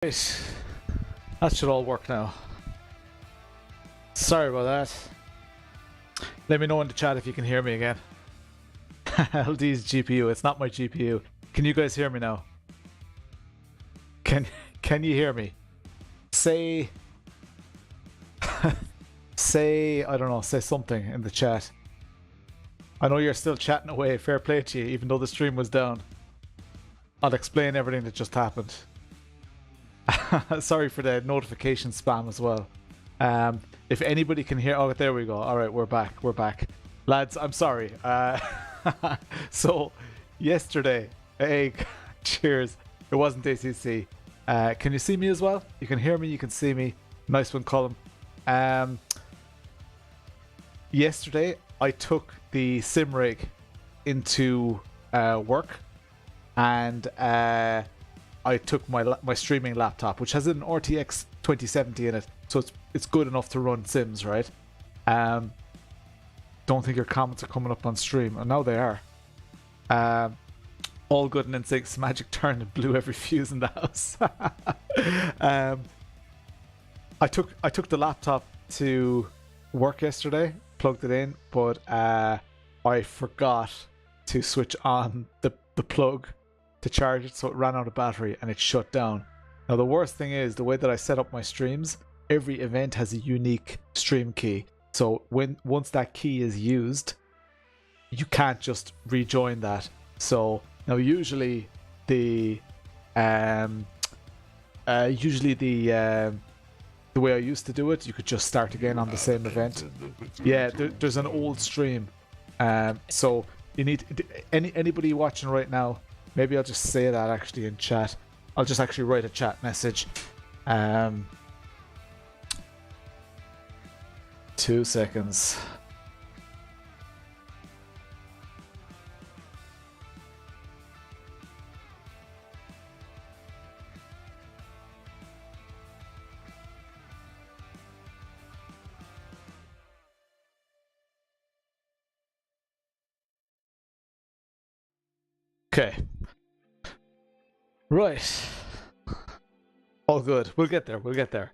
Right, that should all work now. Sorry about that. Let me know in the chat if you can hear me again. LD's GPU, it's not my GPU. Can you guys hear me now? Can you hear me? Say say, I don't know, say something in the chat. I know you're still chatting away, fair play to you, even though the stream was down. I'll explain everything that just happened. Sorry for the notification spam as well. If anybody can hear... Oh, there we go. Alright, we're back. We're back. Lads, I'm sorry. So, yesterday... Hey, cheers. It wasn't ACC. Can you see me as well? You can hear me, you can see me. Nice one, Colin. Yesterday, I took the sim rig into work. And... I took my streaming laptop, which has an RTX 2070 in it, so it's good enough to run Sims, right? Don't think your comments are coming up on stream, and now they are. All good and N6 magic turn and blew every fuse in the house. I took the laptop to work yesterday, plugged it in, but I forgot to switch on the plug to charge it, so it ran out of battery and it shut down. Now the worst thing is the way that I set up my streams, every event has a unique stream key, so once that key is used, you can't just rejoin that. So now usually the way I used to do it, you could just start again on the same event. Yeah, there's an old stream, so you need anybody watching right now. Maybe I'll just say that actually in chat. I'll just actually write a chat message. 2 seconds. Okay. Right. All good. We'll get there. We'll get there.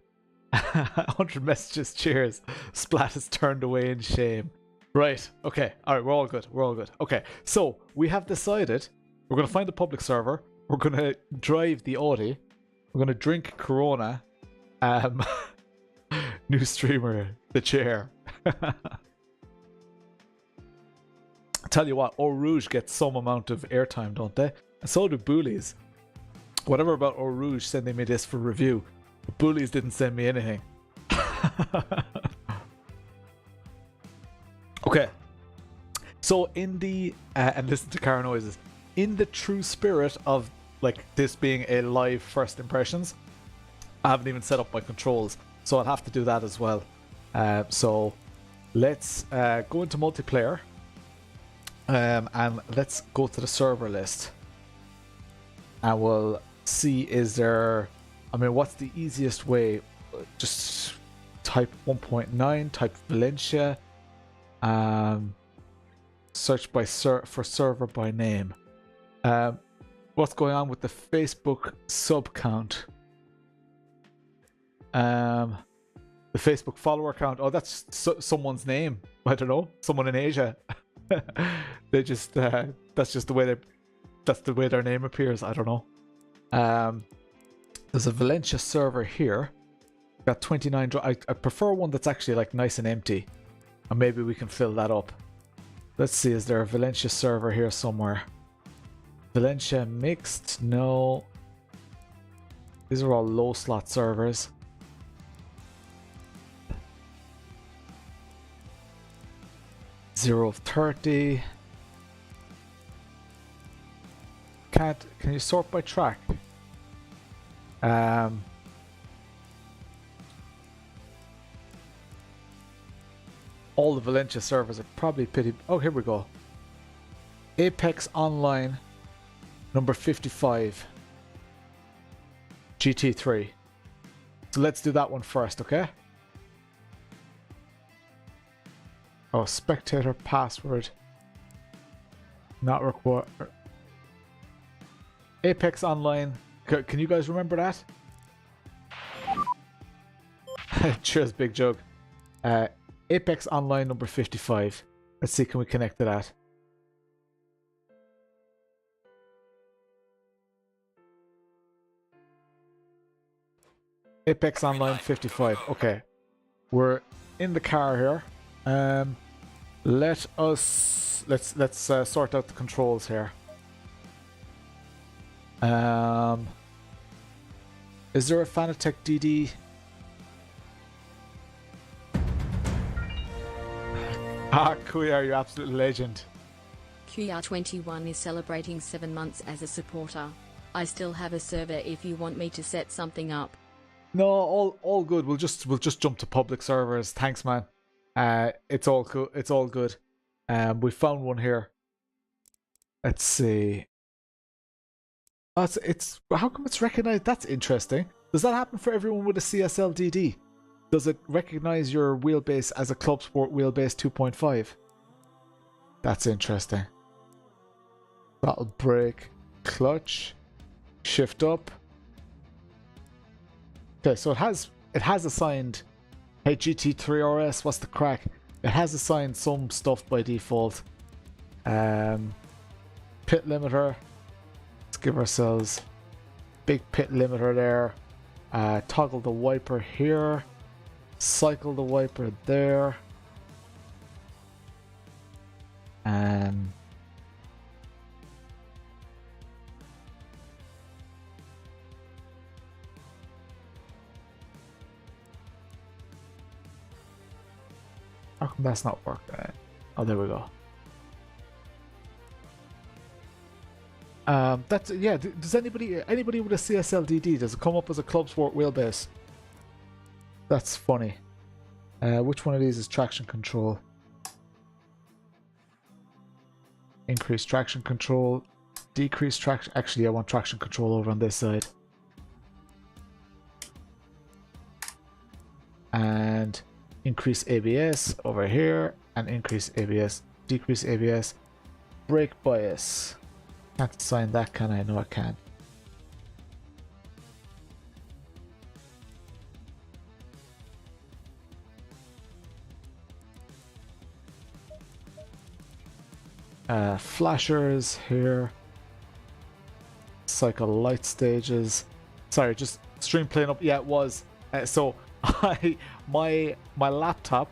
100 messages. Cheers. Splat is turned away in shame. Right. Okay. All right. We're all good. We're all good. Okay. So we have decided we're going to find a public server. We're going to drive the Audi. We're going to drink Corona. New streamer, the chair. Tell you what, Eau Rouge gets some amount of airtime, don't they? And so do Bullies. Whatever about Eau Rouge sending me this for review. But Bullies didn't send me anything. Okay. So in the... and listen to car noises. In the true spirit of like this being a live first impressions, I haven't even set up my controls. So I'll have to do that as well. So let's go into multiplayer. And let's go to the server list. And we'll see, is there... I mean, what's the easiest way? Just type 1.9, type Valencia. Search by for server by name. What's going on with the Facebook sub count? The Facebook follower count. Oh, that's someone's name. I don't know. Someone in Asia. They just that's just the way their name appears. I don't know. There's a Valencia server here. Got 29. I prefer one that's actually like nice and empty, and maybe we can fill that up. Let's see, is there a Valencia server here somewhere? Valencia mixed? No. These are all low slot servers. Zero of 30. Can you sort by track? All the Valencia servers are probably pretty... Oh, here we go. Apex Online, number 55. GT3. So let's do that one first, okay? Oh, spectator password. Not required. Apex Online. Can you guys remember that? Cheers, Big Jug. Apex Online number 55. Let's see, can we connect to that? Apex Online 55. Okay. We're in the car here. Let's sort out the controls here. Is there a Fanatec DD? Cuyar, you absolute legend. Cuyar 21 is celebrating 7 months as a supporter. I still have a server if you want me to set something up. No, all good. We'll just jump to public servers. Thanks, man. It's all cool. It's all good. We found one here. Let's see. Oh, it's how come it's recognized? That's interesting. Does that happen for everyone with a CSL DD? Does it recognize your wheelbase as a Club Sport wheelbase 2.5? That's interesting. Throttle brake, clutch, shift up. Okay, so it has assigned, hey GT3RS, what's the crack? It has assigned some stuff by default. Pit limiter. Let's give ourselves big pit limiter there. Toggle the wiper here. Cycle the wiper there. How come that's not working? Oh, there we go. That's yeah. Does anybody with a CSL DD, does it come up as a Club Sport wheelbase? That's funny. Which one of these is traction control? Increase traction control, decrease traction. Actually, I want traction control over on this side. And increase ABS over here, and increase ABS, decrease ABS. Brake bias. Can't assign that, can I? No, I can't. Flashers here. Cycle light stages. Sorry, just stream playing up. Yeah, it was. So my laptop.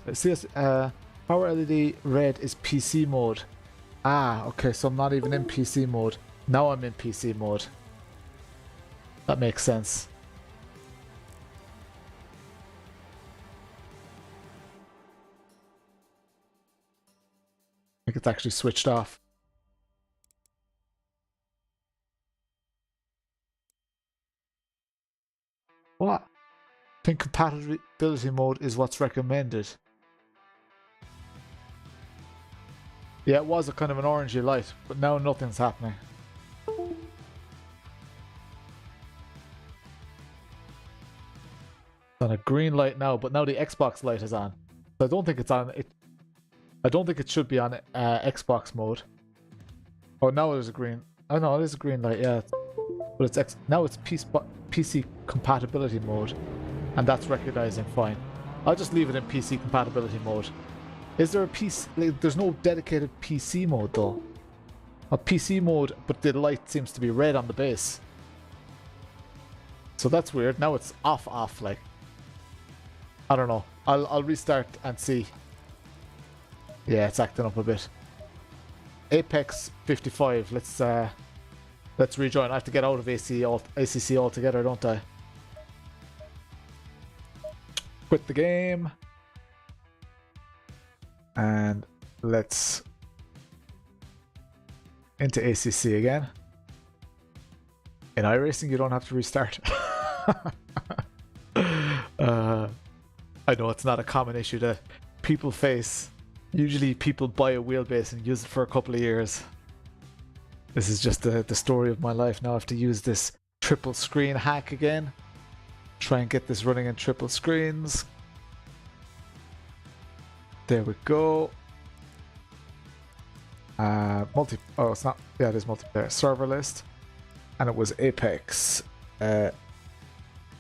Power LED red is PC mode. Ah, okay. So I'm not even in PC mode. Now I'm in PC mode. That makes sense. I think it's actually switched off. What? I think compatibility mode is what's recommended. Yeah, it was a kind of an orangey light, but now nothing's happening. It's on a green light now, but now the Xbox light is on. So I don't think it's on. I don't think it should be on Xbox mode. Oh, now there's a green. Oh no, it is a green light, yeah. But it's now it's PC compatibility mode, and that's recognizing fine. I'll just leave it in PC compatibility mode. Is there a PC? Like, there's no dedicated PC mode though. A PC mode, but the light seems to be red on the base. So that's weird. Now it's off. Like, I don't know. I'll restart and see. Yeah, it's acting up a bit. Apex 55. Let's rejoin. I have to get out of ACC altogether, don't I? Quit the game. And let's into ACC again. In iRacing, you don't have to restart. I know it's not a common issue that people face. Usually people buy a wheelbase and use it for a couple of years. This is just the story of my life. Now I have to use this triple screen hack again. Try and get this running in triple screens. There we go. Oh, it's not. Yeah, it is multiplayer. Server list. And it was Apex.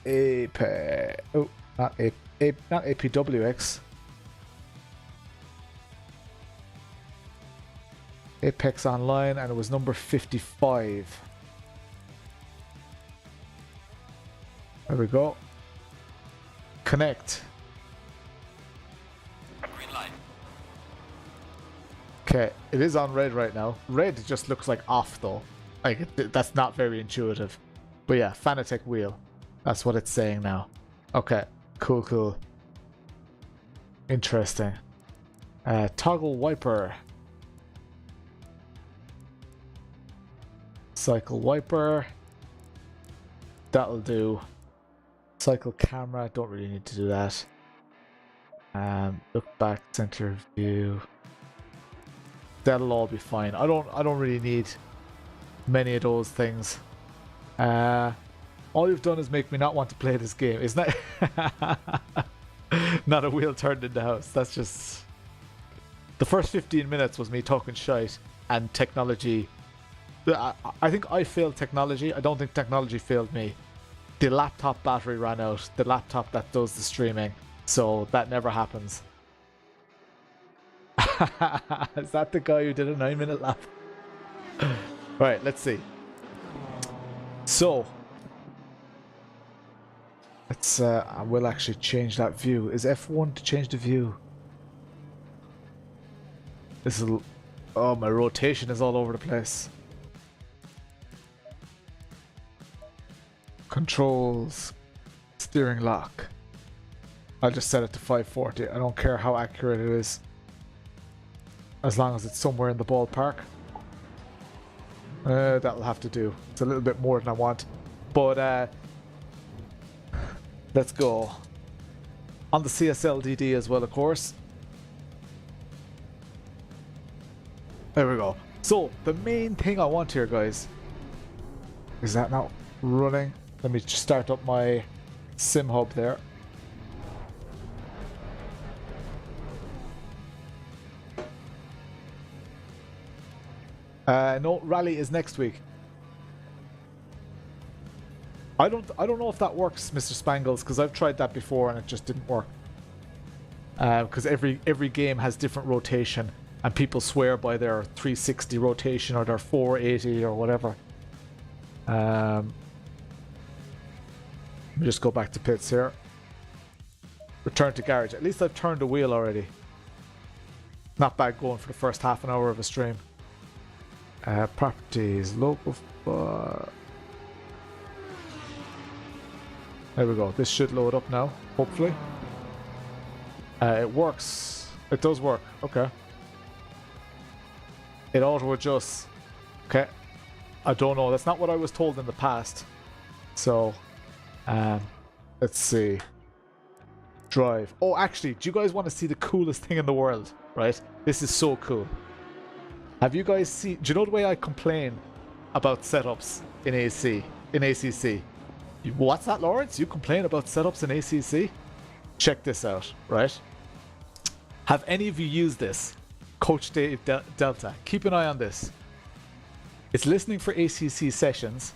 Apex. Oh, Not not APWX. Apex Online, and it was number 55. There we go. Connect. Green light. Okay, it is on red right now. Red just looks like off though. Like that's not very intuitive. But yeah, Fanatec wheel. That's what it's saying now. Okay, cool. Interesting. Toggle wiper. Cycle wiper. That'll do. Cycle camera. Don't really need to do that. Look back, center view. That'll all be fine. I don't really need many of those things. All you've done is make me not want to play this game. Isn't that not a wheel turned in the house? That's just the first 15 minutes was me talking shite and technology. I think I failed technology. I don't think technology failed me. The laptop battery ran out. The laptop that does the streaming. So that never happens. Is that the guy who did a 9-minute lap? Right, let's see. So let's I will actually change that view. Is F1 to change the view? This is, oh, my rotation is all over the place. Controls, steering lock. I'll just set it to 540. I don't care how accurate it is, as long as it's somewhere in the ballpark. That'll have to do. It's a little bit more than I want, but let's go on the CSLDD as well, of course. There we go. So the main thing I want here, guys, is that now running. Let me just start up my sim hub there. No, rally is next week. I don't know if that works, Mr. Spangles, because I've tried that before and it just didn't work. Because every game has different rotation, and people swear by their 360 rotation or their 480 or whatever. Let me just go back to pits here. Return to garage. At least I've turned the wheel already. Not bad going for the first half an hour of a stream. Properties, local. There we go. This should load up now, hopefully. It works. It does work. Okay. It auto adjusts. Okay. I don't know. That's not what I was told in the past. So, let's see. Drive. Oh, actually, do you guys want to see the coolest thing in the world? Right? This is so cool. Have you guys seen? Do you know the way I complain about setups in ACC? What's that, Lawrence? You complain about setups in ACC? Check this out, right? Have any of you used this? Coach Dave Delta. Keep an eye on this. It's listening for ACC sessions.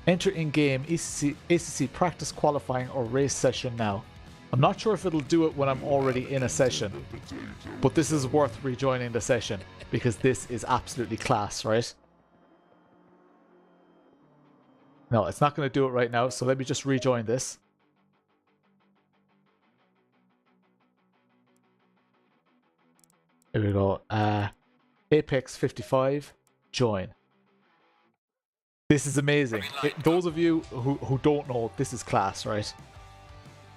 Enter in-game ACC practice qualifying or race session now. I'm not sure if it'll do it when I'm already in a session, but this is worth rejoining the session because this is absolutely class, right? No, it's not going to do it right now, so let me just rejoin this. Here we go. Apex 55, join. This is amazing. Those of you who don't know, this is class, right?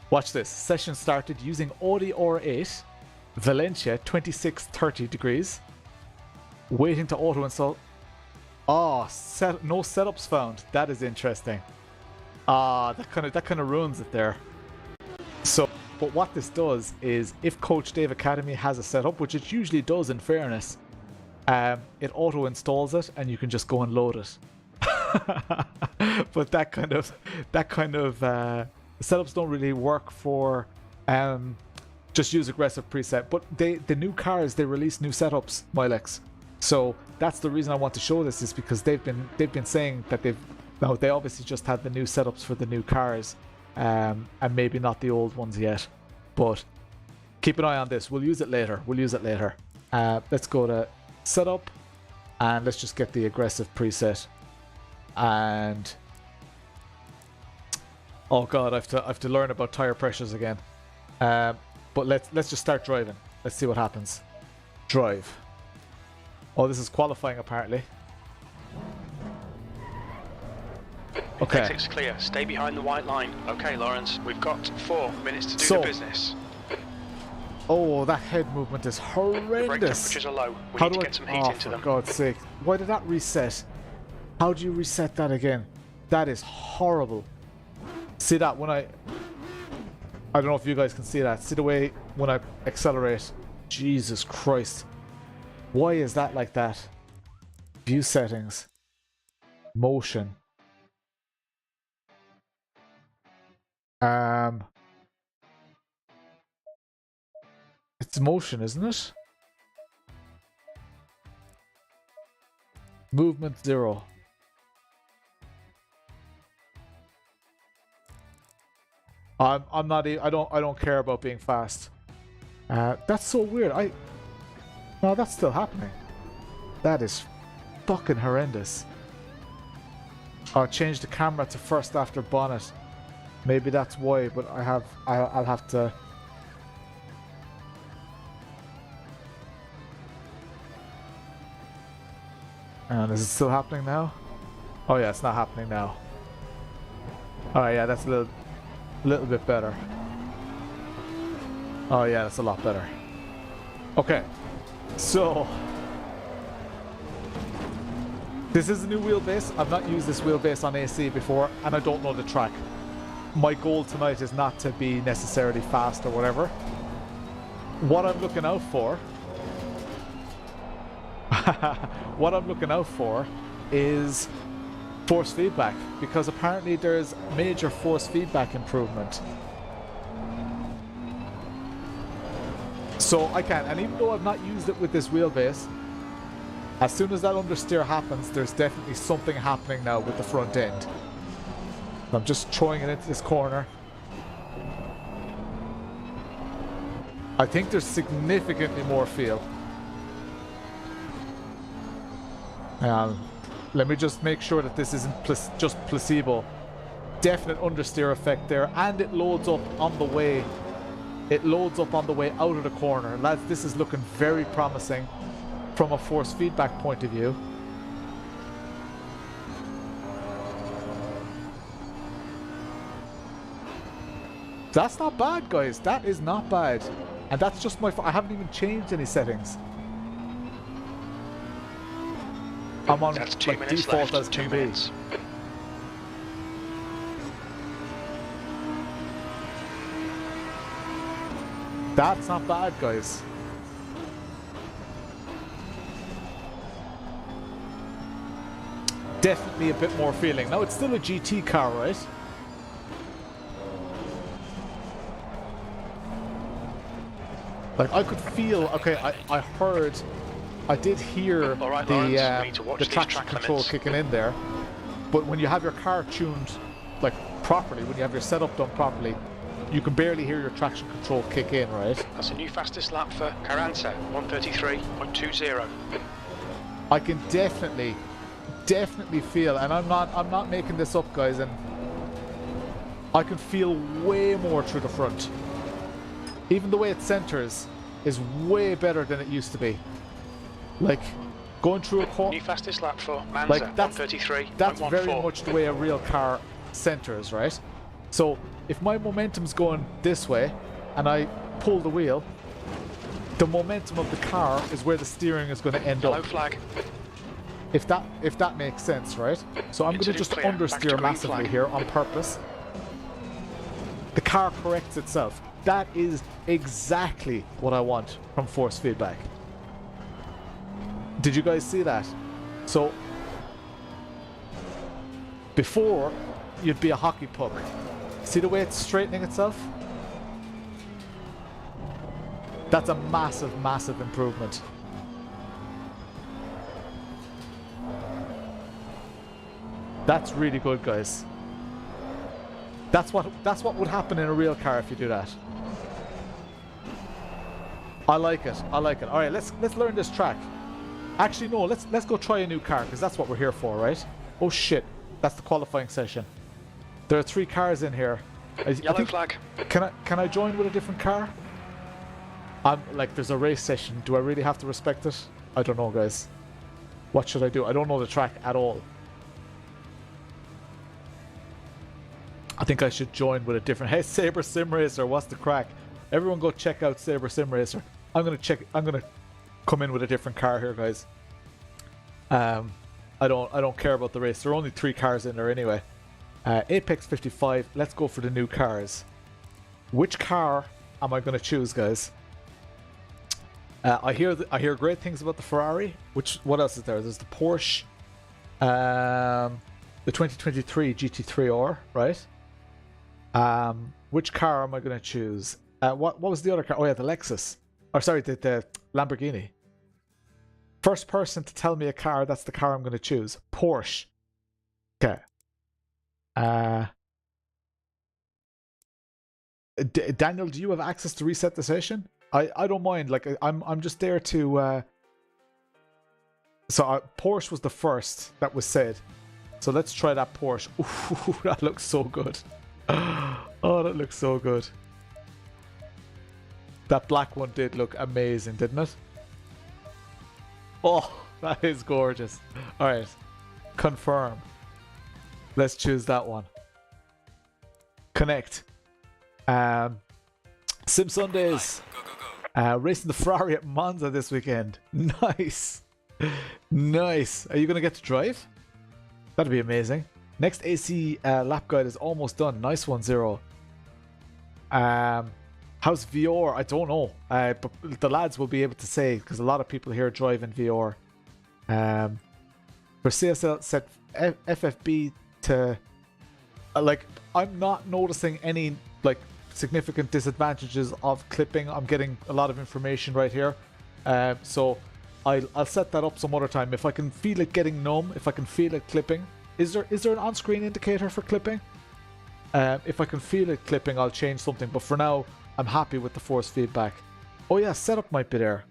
Watch this. Session started using Audi Aura 8, Valencia 2630 degrees. Waiting to auto install. Oh, no setups found. That is interesting. That kind of ruins it there. So, but what this does is, if Coach Dave Academy has a setup, which it usually does, in fairness, it auto installs it, and you can just go and load it. But that kind of setups don't really work for just use aggressive preset. But the new cars, they release new setups, Milex. So that's the reason I want to show this, is because they've been saying that they obviously just had the new setups for the new cars, and maybe not the old ones yet. But keep an eye on this. We'll use it later. Let's go to setup, and let's just get the aggressive preset. And oh god, I have to learn about tire pressures again. But let's just start driving. Let's see what happens. Drive. Oh, this is qualifying apparently. Okay. Exit's clear. Stay behind the white line. Okay, Lawrence, we've got 4 minutes to do the business. Oh, that head movement is horrendous. The brake temperatures are low. We need to get some heat into them. For God's sake. Why did that reset? How do you reset that again? That is horrible. See that when I don't know if you guys can see that. See the way when I accelerate. Jesus Christ. Why is that like that? View settings. Motion. It's motion, isn't it? Movement 0. I'm not. I don't care about being fast. That's so weird. No, that's still happening. That is fucking horrendous. I'll change the camera to first after bonnet. Maybe that's why. But I'll have to. And is it still happening now? Oh yeah, it's not happening now. Oh yeah, that's a little bit better. Oh yeah, that's a lot better. Okay, so this is a new wheelbase. I've not used this wheelbase on AC before, and I don't know the track. My goal tonight is not to be necessarily fast or whatever. What I'm looking out for is force feedback, because apparently there's major force feedback improvement. So I can, and even though I've not used it with this wheelbase, as soon as that understeer happens, there's definitely something happening now with the front end. I'm just throwing it into this corner. I think there's significantly more feel. Let me just make sure that this isn't just placebo. Definite understeer effect there, and it loads up on the way. It loads up on the way out of the corner. Lads, this is looking very promising from a force feedback point of view. That's not bad, guys. That is not bad. And that's just I haven't even changed any settings. I'm on like default left, as can be. That's not bad, guys. Definitely a bit more feeling. Now it's still a GT car, right? Like I could feel. Okay, I heard. I did hear the traction control kicking in there, but when you have your car tuned like properly, when you have your setup done properly, you can barely hear your traction control kick in, right? That's a new fastest lap for Carranza, 1:33.20. I can definitely feel, and I'm not making this up, guys, and I can feel way more through the front. Even the way it centers is way better than it used to be. Like going through a corner. New fastest lap for Manza, like that's 1:33.14. That's very much the way a real car centers, right? So if my momentum's going this way and I pull the wheel, the momentum of the car is where the steering is going to end up. Flag. If that makes sense, right? So I'm going to just understeer massively here on purpose. The car corrects itself. That is exactly what I want from force feedback. Did you guys see that? So before, you'd be a hockey puck. See the way it's straightening itself? That's a massive, massive improvement. That's really good, guys. That's what would happen in a real car if you do that. I like it. I like it. All right, let's learn this track. Actually, no. Let's go try a new car because that's what we're here for, right? Oh shit, that's the qualifying session. There are 3 cars in here. Yellow flag. Can I join with a different car? I'm like, there's a race session. Do I really have to respect it? I don't know, guys. What should I do? I don't know the track at all. I think I should join with a different. Hey, Saber Sim Racer, what's the crack? Everyone, go check out Saber Sim Racer. I'm gonna come in with a different car here, guys. I don't care about the race. There are only 3 cars in there anyway. Apex 55. Let's go for the new cars. Which car am I gonna choose, guys? I hear great things about the Ferrari. What else is there? There's the Porsche, the 2023 GT3R, right? Which car am I going to choose? What was the other car? Oh yeah, the Lexus. Or sorry, the Lamborghini. First person to tell me a car, that's the car I'm going to choose. Porsche. Okay. Daniel, do you have access to reset the session? I don't mind. Like I'm just there to. So Porsche was the first that was said. So let's try that Porsche. Ooh, that looks so good. Oh, that looks so good. That black one did look amazing, didn't it? Oh, that is gorgeous. All right, confirm. Let's choose that one. Connect. Sim Sundays. Racing the Ferrari at Monza this weekend. Nice. Nice. Are you going to get to drive? That'd be amazing. Next AC lap guide is almost done. Nice one, Zero. How's VR? I don't know. But the lads will be able to say, because a lot of people here drive in VR. For CSL set FFB to... like, I'm not noticing any, like, significant disadvantages of clipping. I'm getting a lot of information right here. So I'll set that up some other time. If I can feel it getting numb, if I can feel it clipping. Is there an on-screen indicator for clipping? If I can feel it clipping, I'll change something. But for now, I'm happy with the force feedback. Oh yeah, setup might be there.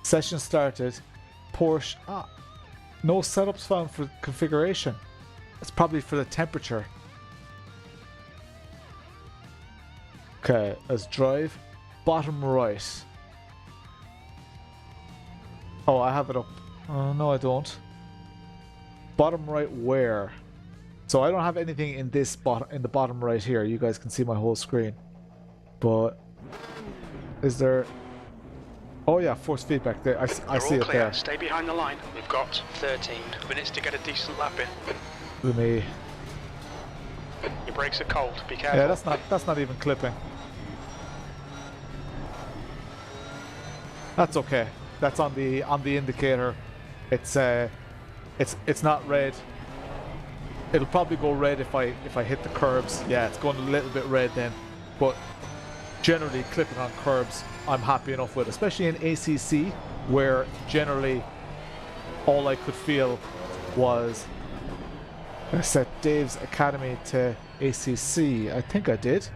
Session started. Porsche. No setups found for configuration. It's probably for the temperature. Okay, let's drive. Bottom right. Oh, I have it up. Oh, no, I don't. Bottom right where? So I don't have anything in this in the bottom right here. You guys can see my whole screen. But is there? Oh yeah, force feedback there. I see it there. Stay behind the line. We've got 13 minutes to get a decent lap in. Let me. Your brakes are cold. Be careful. Yeah, that's not even clipping. That's okay. That's on the indicator. It's not red. It'll probably go red if I hit the curbs. Yeah, it's going a little bit red then. But generally clipping on curbs, I'm happy enough with, especially in ACC, where generally all I could feel was I set Dave's Academy to ACC. I think I did.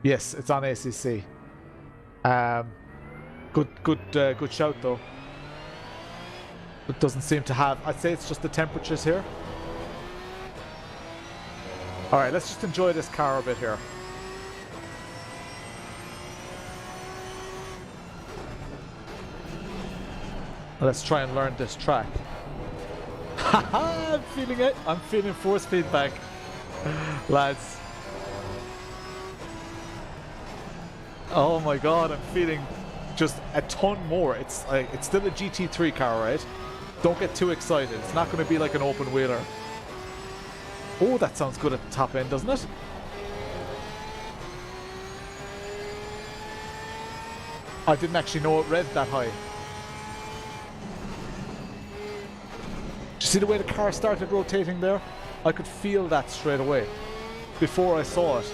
Yes, it's on ACC. Good shout though. It doesn't seem to have. I'd say it's just the temperatures here. All right, let's just enjoy this car a bit here. Let's try and learn this track. Haha, I'm feeling it. I'm feeling force feedback, lads. Oh my god, I'm feeling just a ton more. It's still a GT3 car, right? Don't get too excited. It's not going to be like an open wheeler. Oh, that sounds good at the top end, doesn't it? I didn't actually know it read that high. Did you see the way the car started rotating there? I could feel that straight away before I saw it.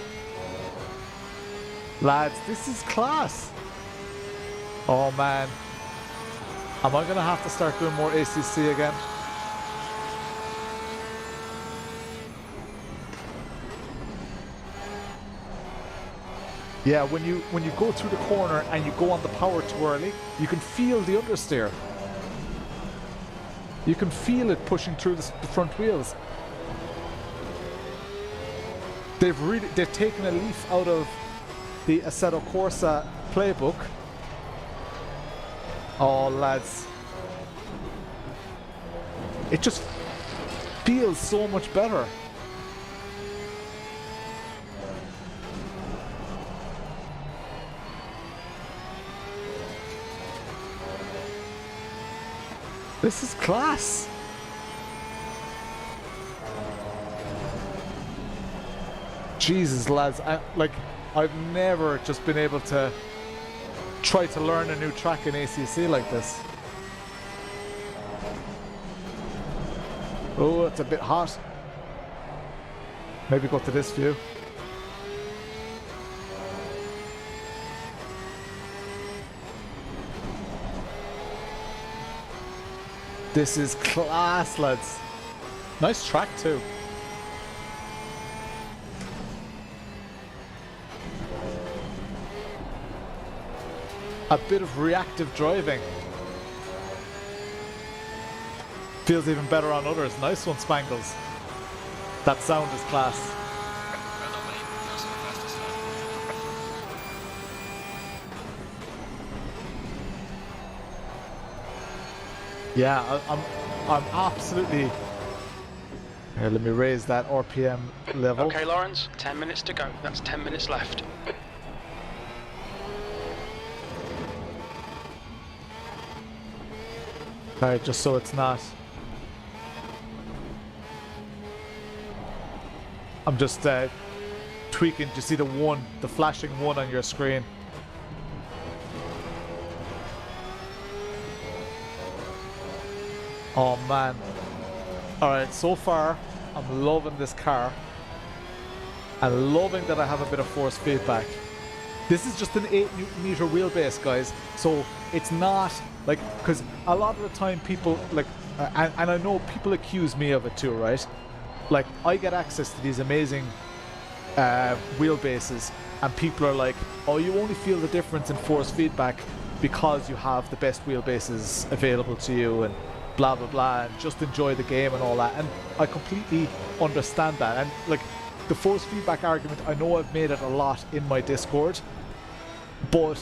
Lads, this is class. Oh man. Am I going to have to start doing more ACC again? Yeah, when you go through the corner and you go on the power too early, you can feel the understeer. You can feel it pushing through the front wheels. They've taken a leaf out of the Assetto Corsa playbook. Oh, lads. It just feels so much better. This is class. Jesus, lads, I've never just been able to try to learn a new track in ACC like this. Oh, it's a bit hot. Maybe go to this view. This is class, lads. Nice track too. A bit of reactive driving. Feels even better on others. Nice one, Spangles. That sound is class. Yeah, I'm absolutely... Here, let me raise that RPM level. Okay, Lawrence, 10 minutes to go. That's 10 minutes left. Alright, just so it's not... I'm just tweaking. Do you see the flashing 1 on your screen? Oh man. Alright, so far I'm loving this car. And loving that I have a bit of force feedback. This is just an 8 Newton meter wheelbase, guys. So it's not like, because a lot of the time people like, and I know people accuse me of it too, right? Like, I get access to these amazing wheelbases, and people are like, oh, you only feel the difference in force feedback because you have the best wheelbases available to you, and blah blah blah, and just enjoy the game and all that. And I completely understand that. And like, the force feedback argument, I know I've made it a lot in my Discord, but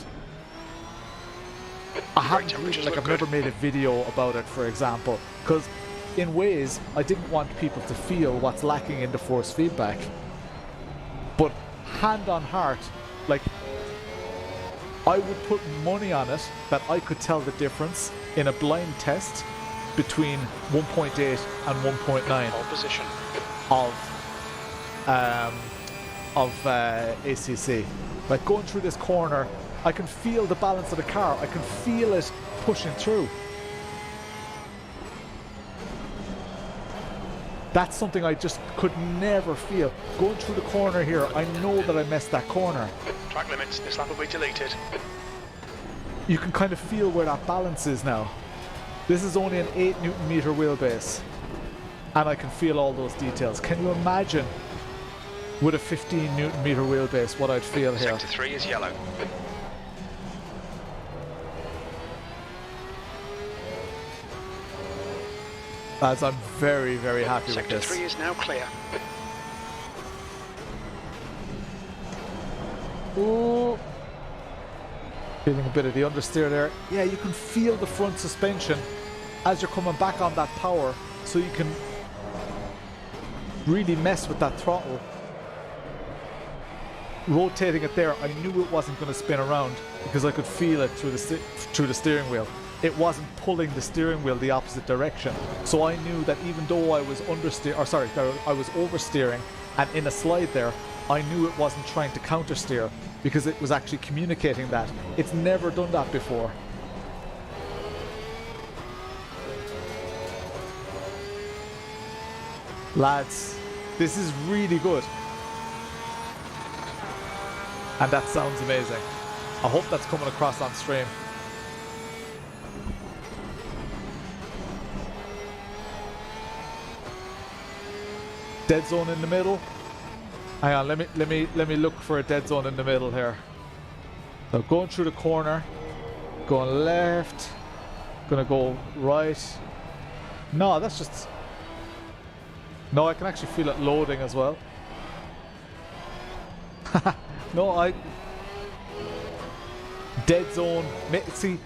I haven't really, like, I've never made a video about it, for example, because in ways I didn't want people to feel what's lacking in the force feedback. But hand on heart, like, I would put money on it that I could tell the difference in a blind test between 1.8 and 1.9 Pole position of ACC. Like, going through this corner, I can feel the balance of the car. I can feel it pushing through. That's something I just could never feel. Going through the corner here, I know that I messed that corner. Track limits, this lap will be deleted. You can kind of feel where that balance is now. This is only an 8 Newton meter wheelbase, and I can feel all those details. Can you imagine with a 15 Newton meter wheelbase what I'd feel here? Sector 3 is yellow. As I'm very, very happy with Sector this. 3 is now clear. Ooh. Feeling a bit of the understeer there. Yeah, you can feel the front suspension as you're coming back on that power, so you can really mess with that throttle. Rotating it there, I knew it wasn't going to spin around because I could feel it through the steering wheel. It wasn't pulling the steering wheel the opposite direction. So I knew that even though I was I was oversteering and in a slide there, I knew it wasn't trying to countersteer because it was actually communicating that. It's never done that before. Lads, this is really good. And that sounds amazing. I hope that's coming across on stream. Dead zone in the middle. Hang on, let me look for a dead zone in the middle here. So going through the corner, going left, gonna go right. No, that's just... No, I can actually feel it loading as well. No, dead zone. See,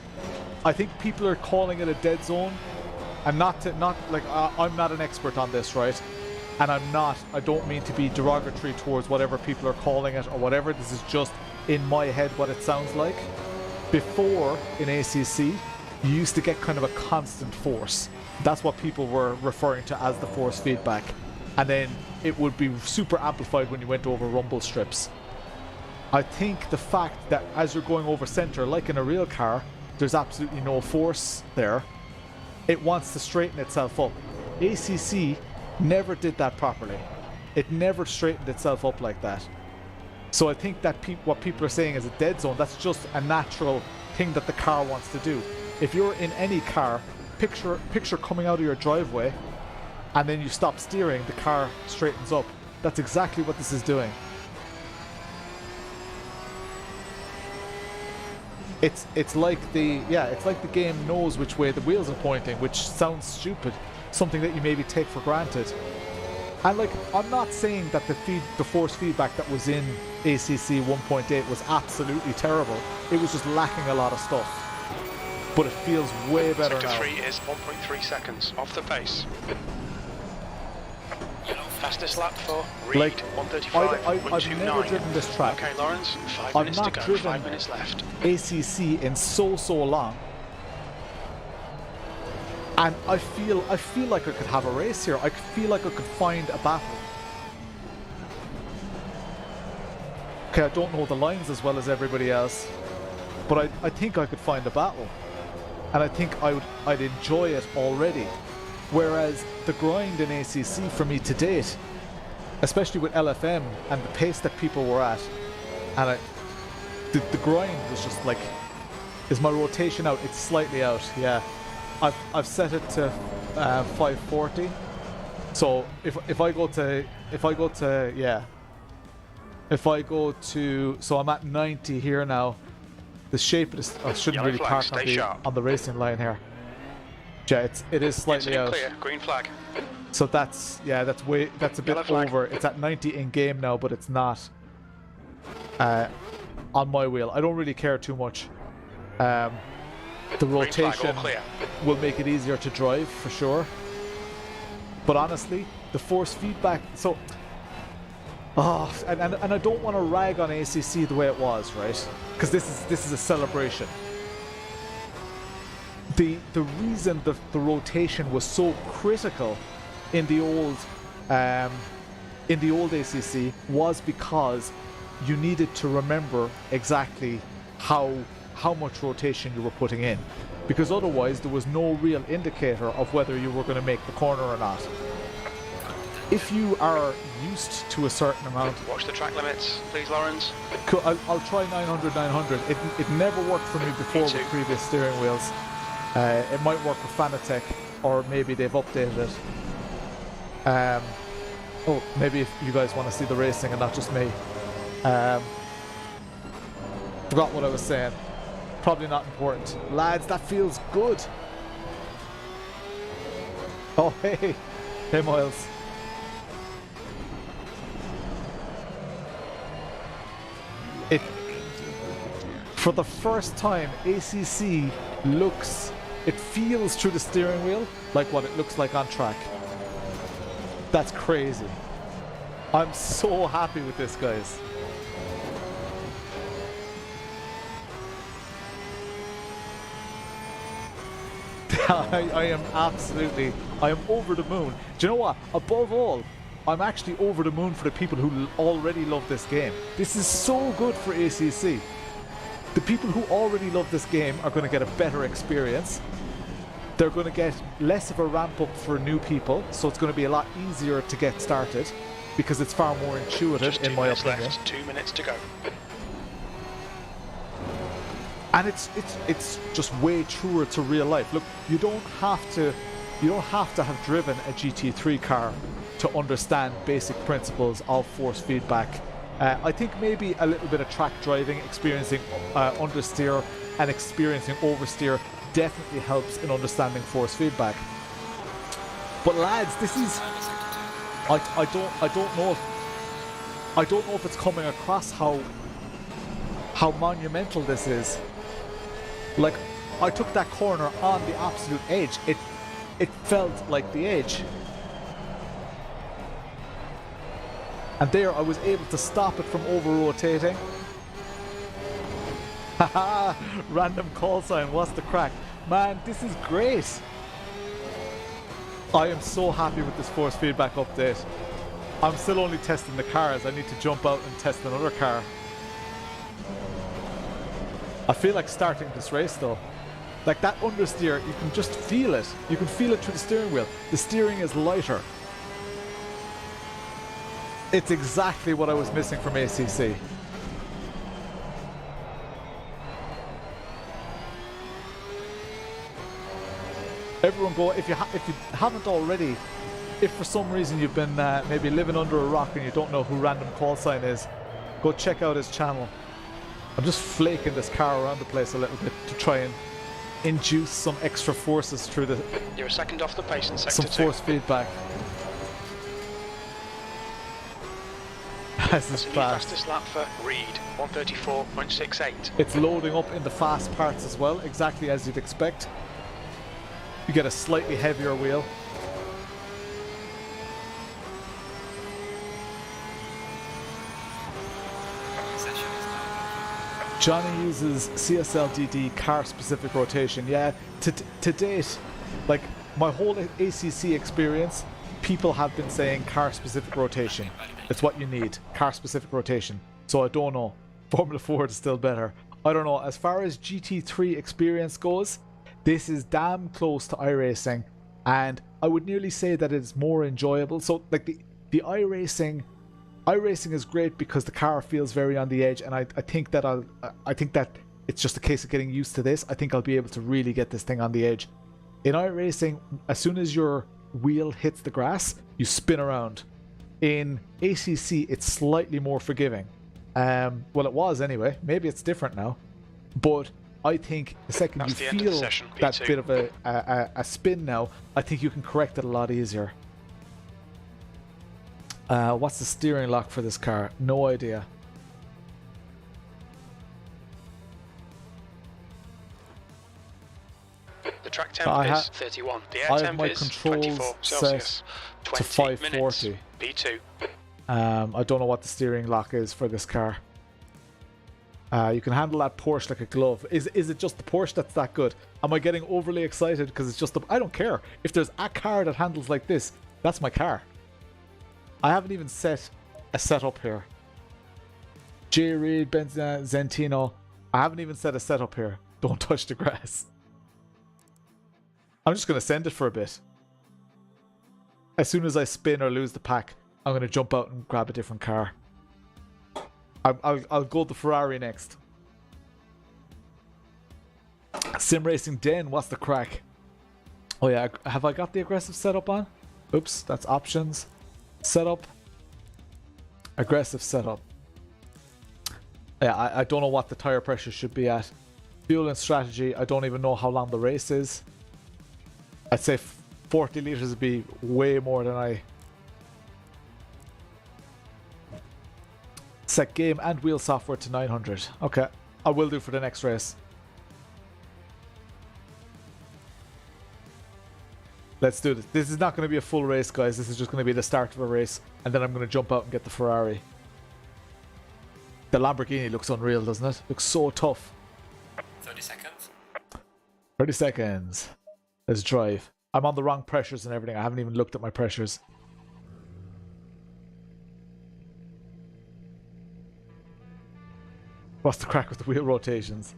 I think people are calling it a dead zone, and not like I'm not an expert on this, right? And I don't mean to be derogatory towards whatever people are calling it or whatever. This is just in my head what it sounds like. Before in ACC, you used to get kind of a constant force. That's what people were referring to as the force feedback. And then it would be super amplified when you went over rumble strips. I think the fact that as you're going over center, like in a real car, there's absolutely no force there. It wants to straighten itself up. ACC never did that properly. It never straightened itself up like that. So I think that what people are saying is a dead zone. That's just a natural thing that the car wants to do. If you're in any car, picture coming out of your driveway, and then you stop steering, the car straightens up. That's exactly what this is doing. It's like the game knows which way the wheels are pointing, which sounds stupid, something that you maybe take for granted. And like, I'm not saying that the force feedback that was in ACC 1.8 was absolutely terrible. It was just lacking a lot of stuff. But it feels way better Sector now. 3 is 1.3 seconds off the pace. Fastest lap for Reed, Like, 135, I've never driven this track. Okay, Lawrence, 5 I've minutes to not go, driven 5 minutes left. ACC in so long. And I feel like I could have a race here. I feel like I could find a battle. Okay, I don't know the lines as well as everybody else, but I think I could find a battle. And I think I'd enjoy it already. Whereas the grind in ACC for me to date, especially with LFM and the pace that people were at, and the grind was just like, is my rotation out? It's slightly out, yeah. I've set it to 540. So if I go to so I'm at 90 here now. The shape of this, I shouldn't Yellow really flag, park on the racing line here. Yeah, it is slightly out. Clear, green flag. So that's a bit over. It's at 90 in game now, but it's not on my wheel. I don't really care too much. The rotation will make it easier to drive for sure. But honestly, the force feedback. So, and I don't want to rag on ACC the way it was, right? Because this is a celebration. The reason the rotation was so critical in the old ACC was because you needed to remember exactly how much rotation you were putting in, because otherwise there was no real indicator of whether you were going to make the corner or not. If you are used to a certain amount... Watch the track limits, please, Lawrence. I'll try 900. It never worked for me before with previous steering wheels. It might work with Fanatec, or maybe they've updated it. Oh, maybe if you guys want to see the racing and not just me. Forgot what I was saying. Probably not important. Lads, that feels good. Oh, hey. Hey, Miles. For the first time, ACC it feels through the steering wheel like what it looks like on track. That's crazy. I'm so happy with this, guys. I am over the moon. Do you know what? Above all, I'm actually over the moon for the people who already love this game. This is so good for ACC. The people who already love this game are going to get a better experience. They're going to get less of a ramp up for new people, so it's going to be a lot easier to get started because it's far more intuitive, in my opinion. Left, 2 minutes to go. And it's just way truer to real life. Look, you don't have to have driven a GT3 car to understand basic principles of force feedback I think maybe a little bit of track driving, experiencing understeer and experiencing oversteer definitely helps in understanding force feedback. But lads, this is I don't know if it's coming across how monumental this is. Like, I took that corner on the absolute edge. It felt like the edge. And there I was able to stop it from over-rotating. Haha, random call sign, what's the crack? Man, this is great. I am so happy with this force feedback update. I'm still only testing the cars. I need to jump out and test another car. I feel like starting this race though. Like that understeer, you can just feel it. You can feel it through the steering wheel. The steering is lighter. It's exactly what I was missing from ACC. Everyone go, if you haven't already, if for some reason you've been maybe living under a rock and you don't know who Random Call Sign is, go check out his channel. I'm just flaking this car around the place a little bit to try and induce some extra forces through the... You're a second off the pace in sector 2. Some force feedback. This is fast. Fastest lap for Reed, 134.68. It's loading up in the fast parts as well, exactly as you'd expect. You get a slightly heavier wheel. Johnny uses CSLDD car-specific rotation. Yeah, to date, like my whole ACC experience, people have been saying car-specific rotation. It's what you need, car-specific rotation. So I don't know. Formula Ford is still better. I don't know. As far as GT3 experience goes, this is damn close to iRacing, and I would nearly say that it's more enjoyable. So like the iRacing is great because the car feels very on the edge, and I think that it's just a case of getting used to this. I think I'll be able to really get this thing on the edge. In iRacing, as soon as your wheel hits the grass, you spin around. In ACC, it's slightly more forgiving. Well, it was anyway. Maybe it's different now. But I think the second you feel that bit of a spin now, I think you can correct it a lot easier. What's the steering lock for this car? No idea. The track temp is 31. The air temp is 24 Celsius. 20 to 540. Minutes. P2. I don't know what the steering lock is for this car. You can handle that Porsche like a glove. Is it just the Porsche that's that good? Am I getting overly excited because it's just the... I don't care. If there's a car that handles like this, that's my car. I haven't even set a setup here. J. Reed, Zentino. I haven't even set a setup here. Don't touch the grass. I'm just going to send it for a bit. As soon as I spin or lose the pack, I'm going to jump out and grab a different car. I'll go the Ferrari next. Sim Racing Den, what's the crack? Oh yeah, have I got the aggressive setup on? Oops, that's options. Setup. Aggressive setup. Yeah, I don't know what the tire pressure should be at. Fuel and strategy, I don't even know how long the race is. I'd say 40 litres would be way more than I... Set game and wheel software to 900. Okay, I will do for the next race. Let's do this. This is not going to be a full race, guys. This is just going to be the start of a race, and then I'm going to jump out and get the Ferrari. The Lamborghini looks unreal, doesn't it? Looks so tough. 30 seconds. 30 seconds. Let's drive. I'm on the wrong pressures and everything. I haven't even looked at my pressures. What's the crack with the wheel rotations?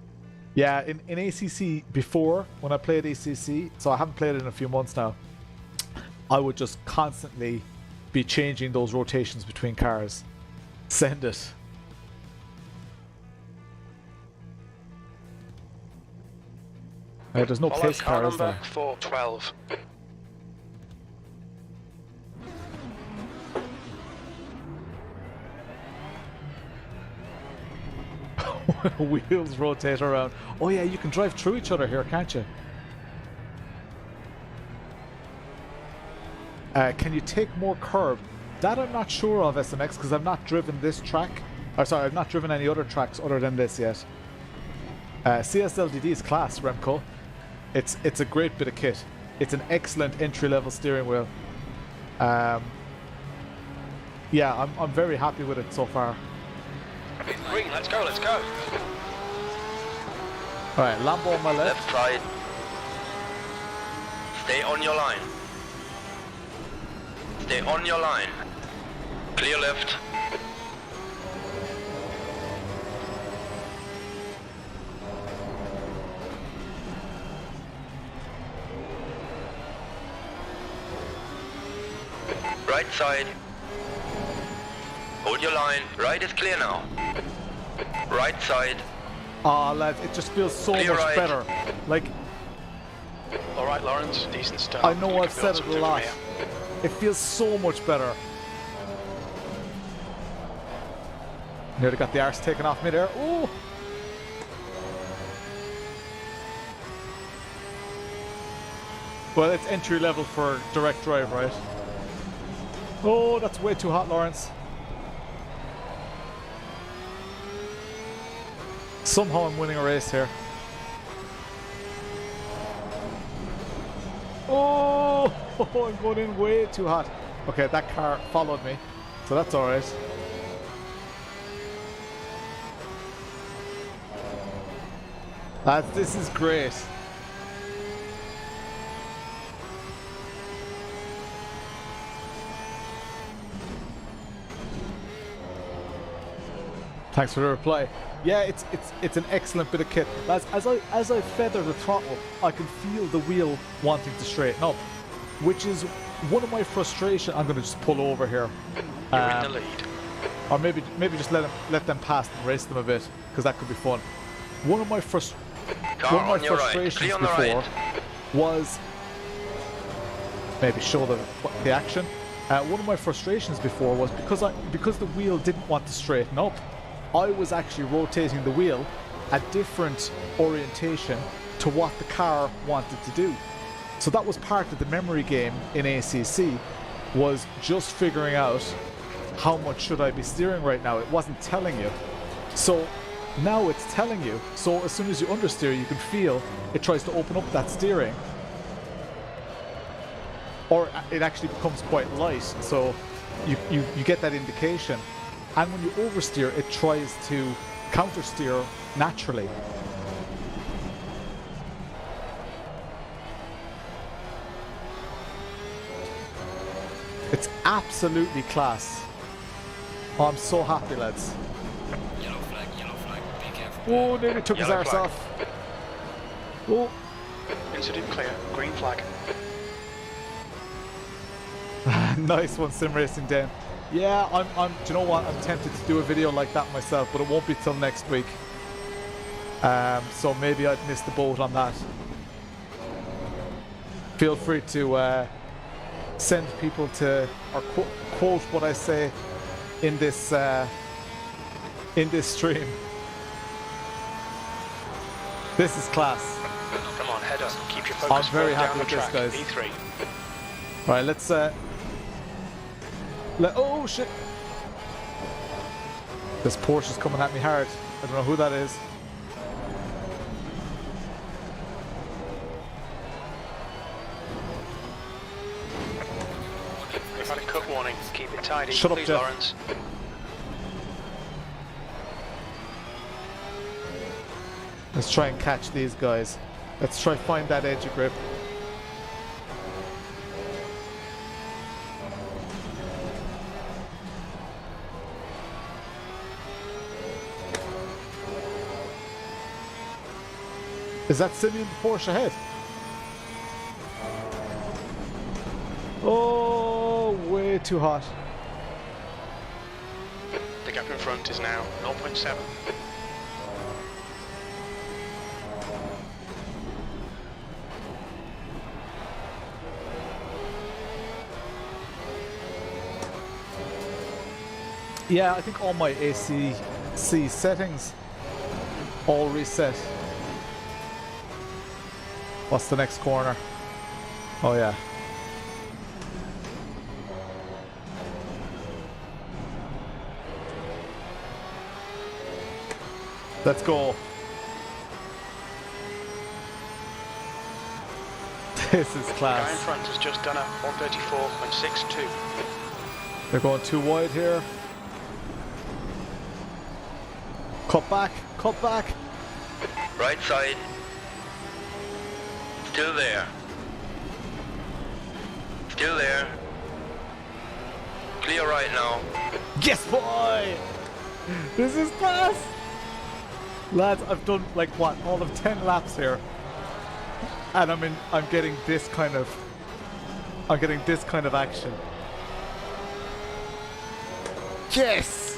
Yeah, in ACC before, when I played ACC, so I haven't played it in a few months now, I would just constantly be changing those rotations between cars. Send it. There's no place car, is there? 412. Wheels rotate around. Oh yeah, you can drive through each other here, can't you? Can you take more curb? That I'm not sure of, SMX, because I've not driven this track. Or sorry, I've not driven any other tracks other than this yet. CSLDD is class, Remco. It's a great bit of kit. It's an excellent entry-level steering wheel. Yeah, I'm very happy with it so far. Green, let's go, let's go. Alright, Lambo on my left. Left side. Stay on your line. Stay on your line. Clear left. Right side. Hold your line. Right is clear now. Right side. Ah, lads, it just feels so Clear much right. better. Like, Alright, Lawrence, decent start. I know I've said it a lot. It feels so much better. Nearly got the arse taken off midair. Oh! Well, it's entry level for direct drive, right? Oh, that's way too hot, Lawrence. Somehow I'm winning a race here. Oh, I'm going in way too hot. Okay, that car followed me, so that's alright. This is great. Thanks for the reply. Yeah, it's an excellent bit of kit. As I feather the throttle, I can feel the wheel wanting to straighten up, which is one of my frustration. I'm going to just pull over here. You're in the lead. Or maybe just let them pass and race them a bit, because that could be fun. One of my frustrations before was maybe show the action. One of my frustrations before was because the wheel didn't want to straighten up. I was actually rotating the wheel a different orientation to what the car wanted to do. So that was part of the memory game in ACC, was just figuring out how much should I be steering right now. It wasn't telling you. So now it's telling you. So as soon as you understeer, you can feel it tries to open up that steering. Or it actually becomes quite light. So you get that indication. And when you oversteer, it tries to countersteer naturally. It's absolutely class. Oh, I'm so happy, lads. Yellow flag, be careful. Oh, nearly took his Yellow arse flag. off. Oh. Incident clear. Green flag. Nice one, Sim Racing Den. Yeah, do you know what? I'm tempted to do a video like that myself, but it won't be till next week. So maybe I'd miss the boat on that. Feel free to send people to, or quote what I say in this stream. This is class. Come on, head up. Keep your focus. I'm very down happy the with this, track. guys. E3. All right, let's. Oh shit! This Porsche is coming at me hard. I don't know who that is. We've had a cut warning. Keep it tidy. Shut up, please, Jeff. Lawrence. Let's try and catch these guys. Let's try find that edge of grip. Is that Simeon the Porsche ahead? Oh, way too hot. The gap in front is now 0.7. Yeah, I think all my ACC settings All reset. What's the next corner? Oh yeah. Let's go. This is Guy in class. front has just done a 134.62. They're going too wide here. Cut back, cut back. Right side. Still there. Still there. Clear right now. Yes, boy! This is class! Lads, I've done like what, all of 10 laps here. And I'm getting this kind of action. Yes!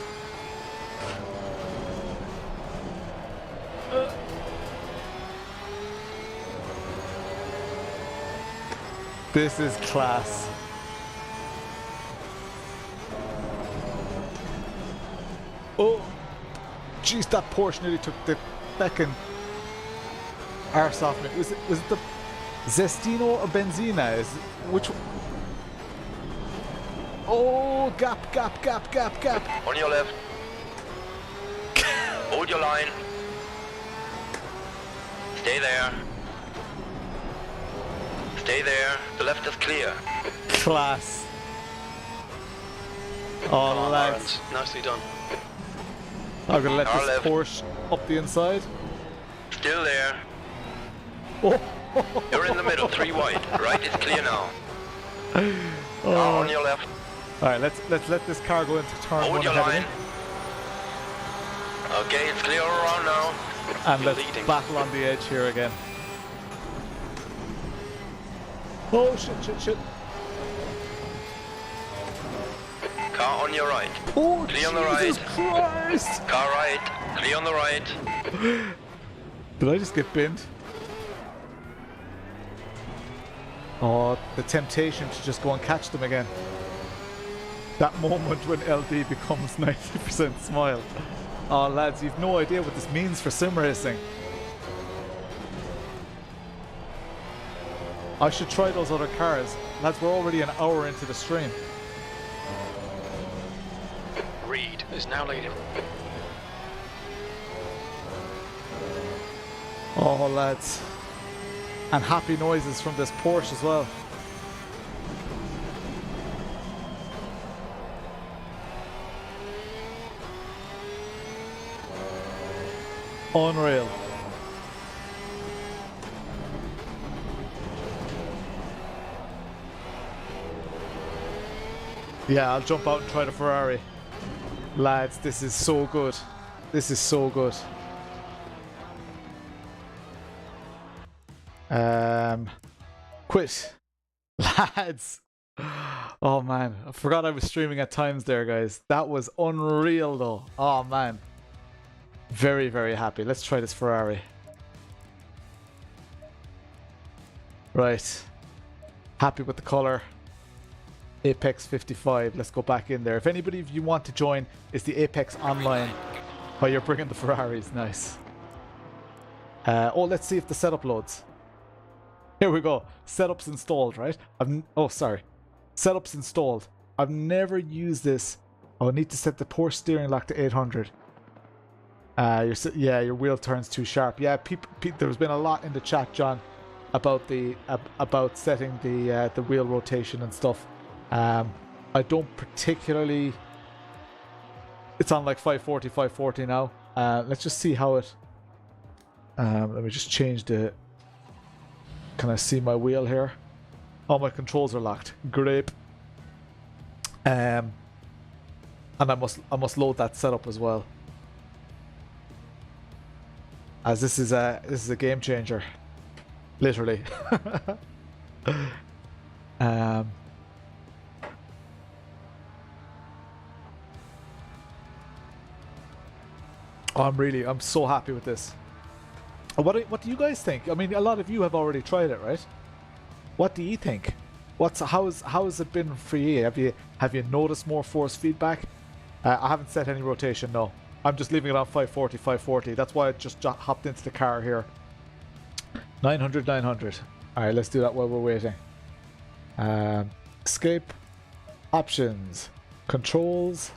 This is class. Oh, jeez, that Porsche nearly took the feckin' arse off me. Was it the Zestino or Benzina? Which one? Oh, gap. On your left. Hold your line. Stay there. Stay there. The left is clear. Class. Come Oh, on, lads. Lawrence. Nicely done. I'm gonna let Our this left. Porsche up the inside. Still there. Oh, You're in the middle, 3 wide. Right is clear now. oh. Car on your left. All right, let's let this car go into turn Hold one your ahead line. of me, Okay, it's clear all around now. and let's leading. battle on the edge here again. Oh shit! Car on your right. Oh, Clear on the Jesus right. Christ! Car right. Clear on the right. Did I just get binned? Oh, the temptation to just go and catch them again. That moment when LD becomes 90% smile. Oh, lads, you've no idea what this means for sim racing. I should try those other cars. Lads, we're already an hour into the stream. Reed is now leading. Oh, lads. And happy noises from this Porsche as well. Unreal. Yeah, I'll jump out and try the Ferrari. Lads, this is so good. This is so good. Quit. Lads. Oh man, I forgot I was streaming at times there, guys. That was unreal though. Oh man. Very, very happy. Let's try this Ferrari. Right. Happy with the color. Apex 55. Let's go back in there. If anybody of you want to join, it's the Apex Online. Oh, you're bringing the Ferraris. Nice. Oh, let's see if the setup loads. Here we go. Setup's installed, right? Oh, sorry. Setup's installed. I've never used this. Oh, I need to set the Porsche steering lock to 800. Your wheel turns too sharp. Yeah, there's been a lot in the chat, John, about about setting the wheel rotation and stuff. I don't particularly. It's on like 540 now. Let's just see how it. Let me just change the. Can I see my wheel here? All my controls are locked. Great. And I must load that setup as well. As this is a game changer, literally. I'm so happy with this. What do you guys think? I mean, a lot of you have already tried it, right? What do you think? How has it been for you? Have you noticed more force feedback? I haven't set any rotation, no. I'm just leaving it on 540, 540. That's why I just hopped into the car here. 900, 900. Alright, let's do that while we're waiting. Escape. Options. Controls.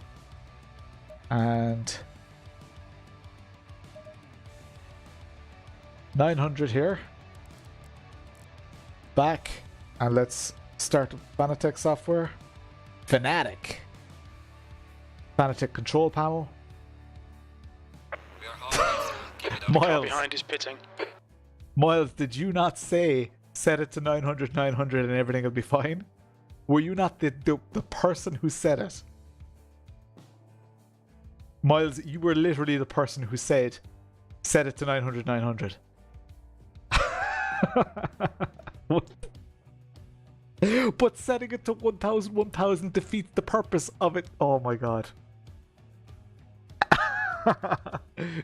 And 900 here. Back. And let's start Fanatec software. Fanatic. Fanatec control panel. Miles. Behind is pitting. Miles, did you not say set it to 900, 900 and everything will be fine? Were you not the person who said it? Miles, you were literally the person who said set it to 900, 900. But setting it to 1000, 1000 defeats the purpose of it. Oh my god.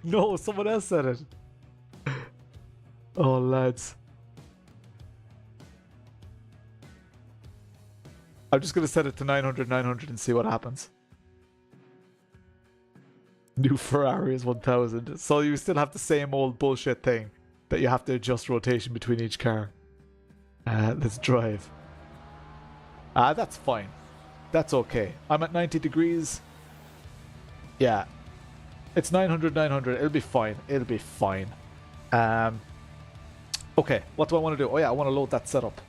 No, someone else said it. Oh, lads. I'm just going to set it to 900, 900 and see what happens. New Ferrari is 1000. So you still have the same old bullshit thing that you have to adjust rotation between each car. Let's drive. That's fine. That's okay. I'm at 90 degrees. Yeah. It's 900, 900. It'll be fine. It'll be fine. Okay, what do I want to do? Oh yeah, I want to load that setup.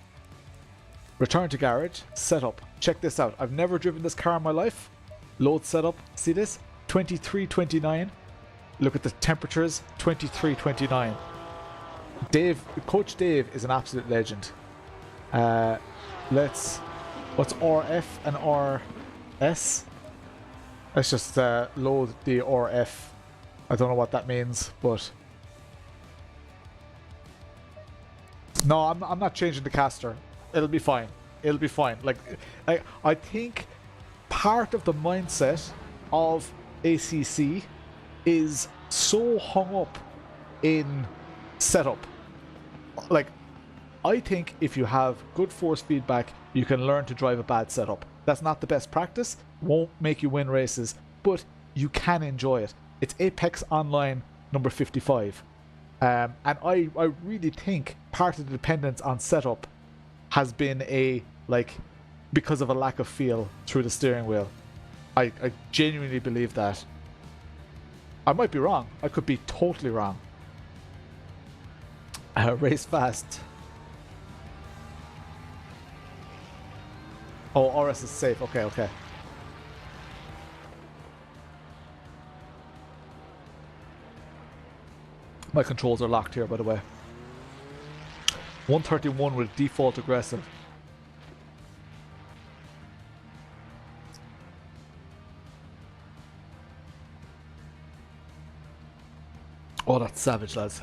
Return to garage. Setup. Check this out. I've never driven this car in my life. Load setup. See this? 2329. Look at the temperatures. 2329. Coach Dave is an absolute legend. What's RF and RS? Let's just load the RF. I don't know what that means, but no, I'm not changing the caster. It'll be fine. It'll be fine. Like I think part of the mindset of ACC is so hung up in setup. Like, I think if you have good force feedback, you can learn to drive a bad setup. That's not the best practice, won't make you win races, but you can enjoy it. It's Apex Online number 55. And I really think part of the dependence on setup has been because of a lack of feel through the steering wheel. I genuinely believe that. I might be wrong. I could be totally wrong. Race fast. Oh, RS is safe. Okay, okay. My controls are locked here, by the way. 131 with default aggressive. Oh, that's savage, lads.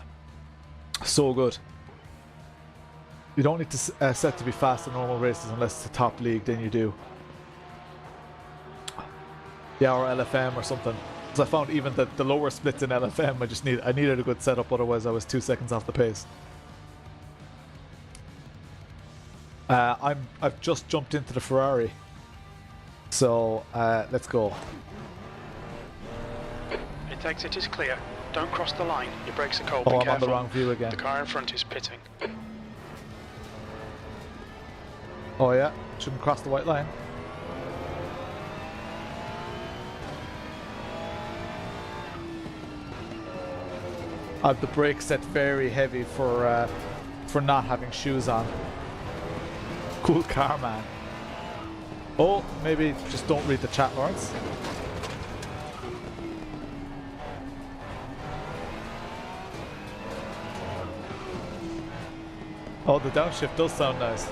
So good. You don't need to set to be fast in normal races unless it's a top league, then you do. Yeah, or LFM or something. Because I found even the lower splits in LFM, I needed a good setup, otherwise I was 2 seconds off the pace. I've just jumped into the Ferrari. So let's go. It exit is clear. Don't cross the line. Your brakes are cold. Oh, Be I'm careful. on the wrong view again. The car in front is pitting. Oh yeah, shouldn't cross the white line. I have the brake set very heavy for not having shoes on. Cool car, man. Oh, maybe just don't read the chat, Lawrence. Oh, the downshift does sound nice.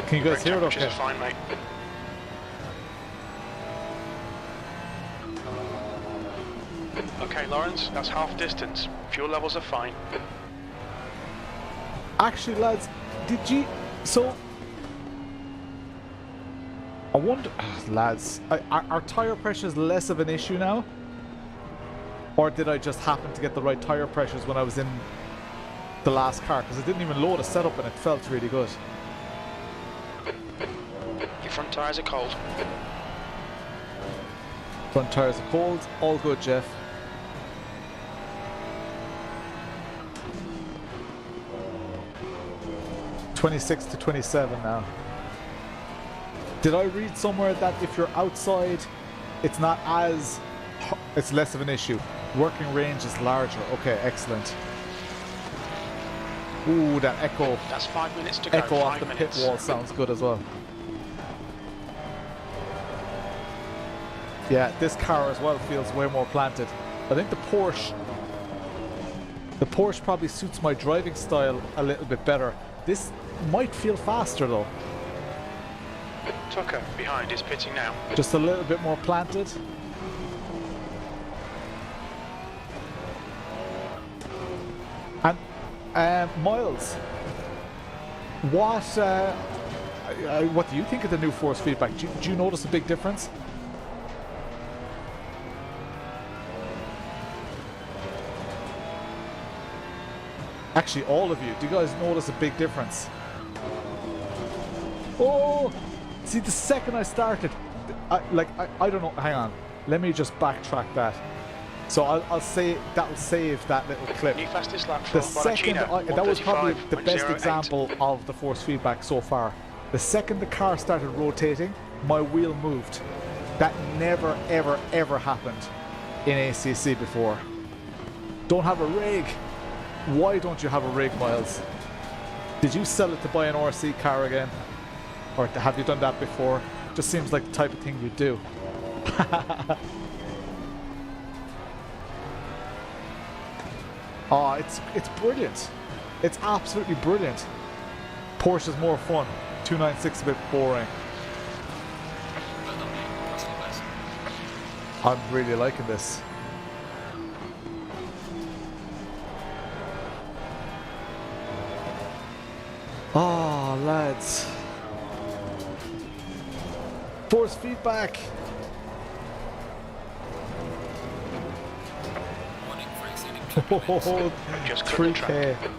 Can you guys hear it okay? Fine, mate. Okay, Lawrence, that's half distance. Fuel levels are fine. Actually, lads, did you... So... I wonder... lads, are tyre pressures less of an issue now? Or did I just happen to get the right tyre pressures when I was in the last car because it didn't even load a setup and it felt really good. Your front tyres are cold. Front tyres are cold. All good, Jeff. (26 to 27) now. Did I read somewhere that if you're outside, it's not as... it's less of an issue. Working range is larger. Okay, excellent. Ooh, that echo. That's 5 minutes to go. Echo off 5 the minutes. pit wall sounds good as well. Yeah, this car as well feels way more planted. I think the Porsche probably suits my driving style a little bit better. This might feel faster though. Tucker behind is pitting now. Just a little bit more planted. And Miles, what do you think of the new force feedback? Do you notice a big difference? Actually, all of you, do you guys notice a big difference? Oh, see, the second I started, I don't know. Hang on, let me just backtrack that. So I'll say that'll save that little clip. New fastest lap The for second Bonacino, that was probably the best 135.08. example of the force feedback so far. The second the car started rotating, my wheel moved. That never, ever, ever happened in ACC before. Don't have a rig. Why don't you have a rig, Miles? Did you sell it to buy an RC car again? Or have you done that before? Just seems like the type of thing you do. Oh, it's brilliant. It's absolutely brilliant. Porsche is more fun. 296 a bit boring. I'm really liking this. Oh, lads. Force feedback. Oh, Just clip the 3K. track.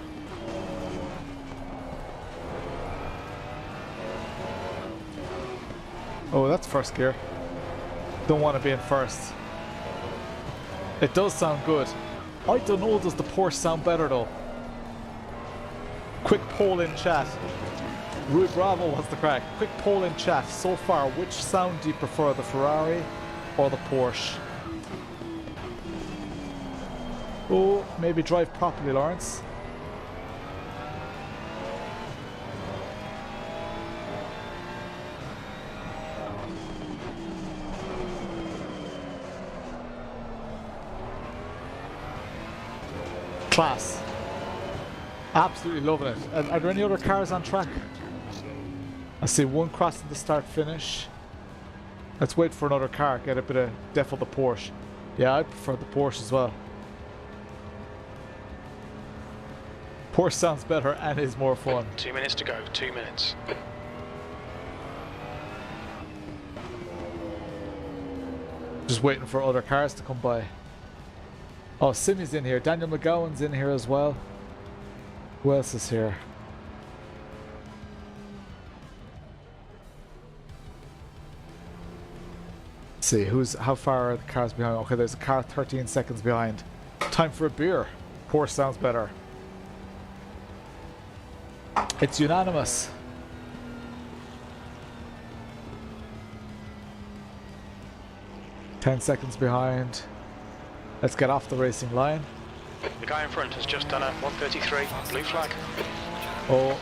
Oh, that's first gear. Don't want to be in first. It does sound good. I don't know, does the Porsche sound better though? Quick poll in chat. Rui Bravo wants the crack. Quick poll in chat. So far, which sound do you prefer, the Ferrari or the Porsche? Oh, maybe drive properly, Lawrence. Class. Absolutely loving it. Are there any other cars on track? I see one crossing the start finish. Let's wait for another car. Get a bit of def of the Porsche. Yeah, I prefer the Porsche as well. Porsche sounds better and is more fun. 2 minutes to go. 2 minutes. Just waiting for other cars to come by. Oh, Simi's in here. Daniel McGowan's in here as well. Who else is here? Let's see, how far are the cars behind? Okay, there's a car 13 seconds behind. Time for a beer. Porsche sounds better. It's unanimous. Ten seconds behind. Let's get off the racing line. The guy in front has just done a 133. Blue flag. Oh,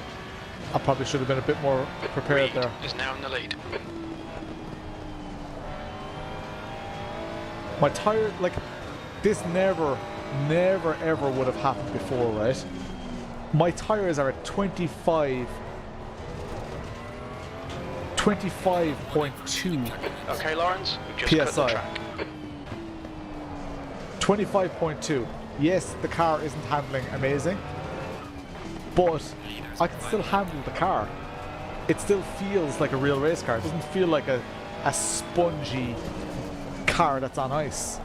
I probably should have been a bit more prepared Reed there. is now in the lead. My tire, like, this never ever would have happened before, right? My tires are at 25.2. Okay, Lawrence, we've just cut the PSI. track. 25.2. Yes, the car isn't handling amazing, but I can still handle the car. It still feels like a real race car. It doesn't feel like a spongy car that's on ice.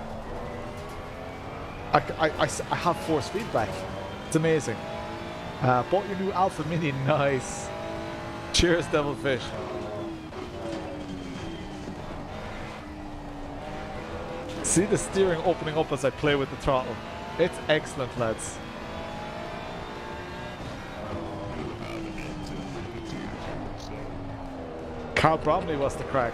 I have force feedback. It's amazing. Bought your new Alpha Mini. Nice. Cheers, Devilfish. See the steering opening up as I play with the throttle. It's excellent, lads. Carl Bromley was the crack.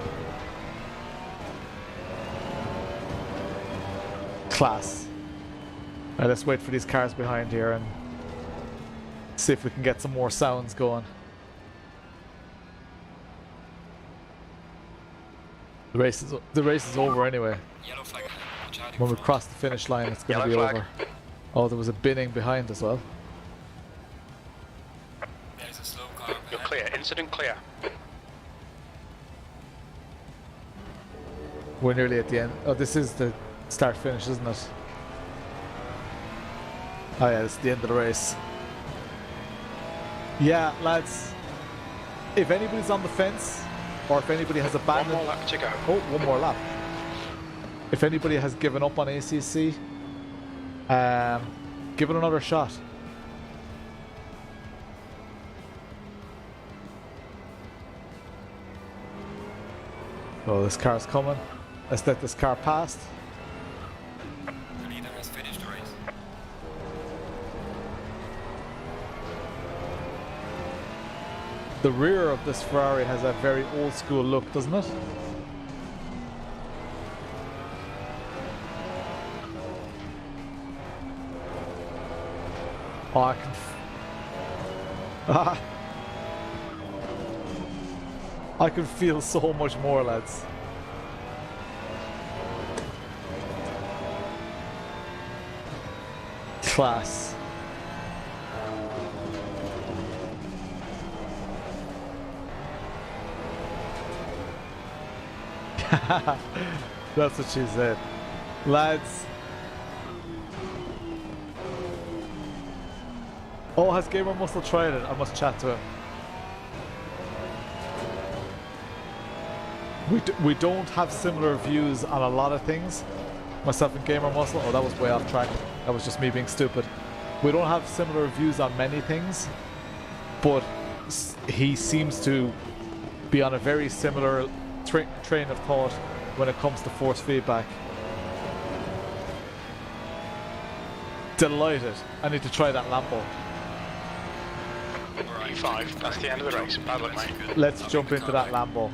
Class. Alright, let's wait for these cars behind here and see if we can get some more sounds going. The race is over anyway. Yellow flag. When we cross the finish line, it's going to be over. Oh, there was a binning behind as well. There's a slow car. You're clear. Incident clear. We're nearly at the end. Oh, this is the start-finish, isn't it? Oh yeah, it's the end of the race. Yeah, lads. If anybody's on the fence, or if anybody has abandoned... One more lap to go. Oh, one more lap. If anybody has given up on ACC, give it another shot. Oh, this car's coming. Let's let this car past. The leader has finished the race. The rear of this Ferrari has a very old school look, doesn't it? Oh, I can... I can feel so much more, lads. Class. That's what she said. Lads. Oh, has GamerMuscle tried it? I must chat to him. We don't have similar views on a lot of things. Myself and GamerMuscle. Oh, that was way off track. That was just me being stupid. We don't have similar views on many things, but he seems to be on a very similar train of thought when it comes to force feedback. Delighted. I need to try that Lambo. E5, that's the end of the race. Bad luck, mate. Let's jump into that Lambo.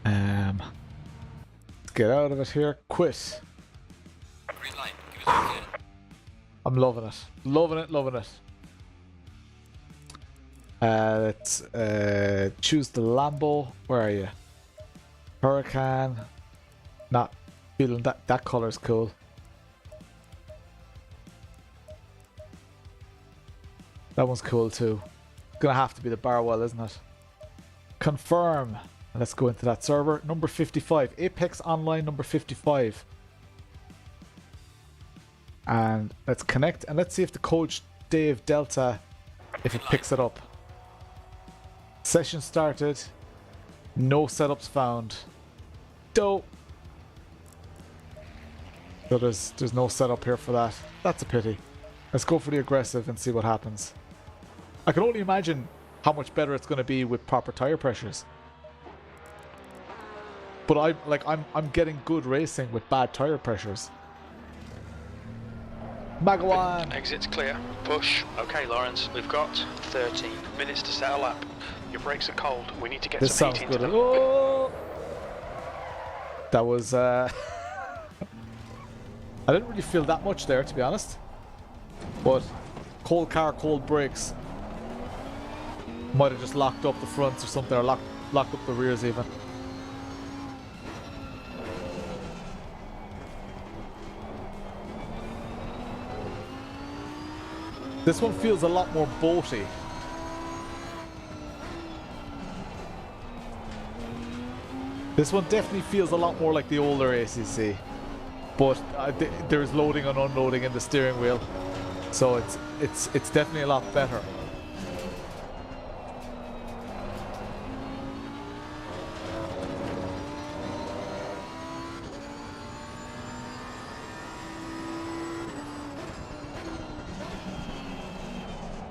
Let's get out of it here. Quit. Green light. Give us a okay. I'm loving it. Loving it, loving it. Let's choose the Lambo. Where are you? Hurricane. Not feeling that color's cool. That one's cool too. Gonna have to be the Barwell, isn't it? Confirm. Let's go into that server. Number 55. Apex Online number 55. And let's connect and let's see if the coach Dave Delta, if it picks it up. Session started. No setups found. Dope. So there's no setup here for that. That's a pity. Let's go for the aggressive and see what happens. I can only imagine how much better it's going to be with proper tire pressures. But I'm getting good racing with bad tire pressures. Magowan. Exit's clear. Push. Okay, Lawrence. We've got 13 minutes to set a lap. Your brakes are cold. We need to get This some sounds heat into good. them. Oh! That was I didn't really feel that much there, to be honest. But cold car, cold brakes. Might have just locked up the fronts or something, or locked up the rears even. This one feels a lot more boaty. This one definitely feels a lot more like the older ACC, but there's loading and unloading in the steering wheel, so it's definitely a lot better.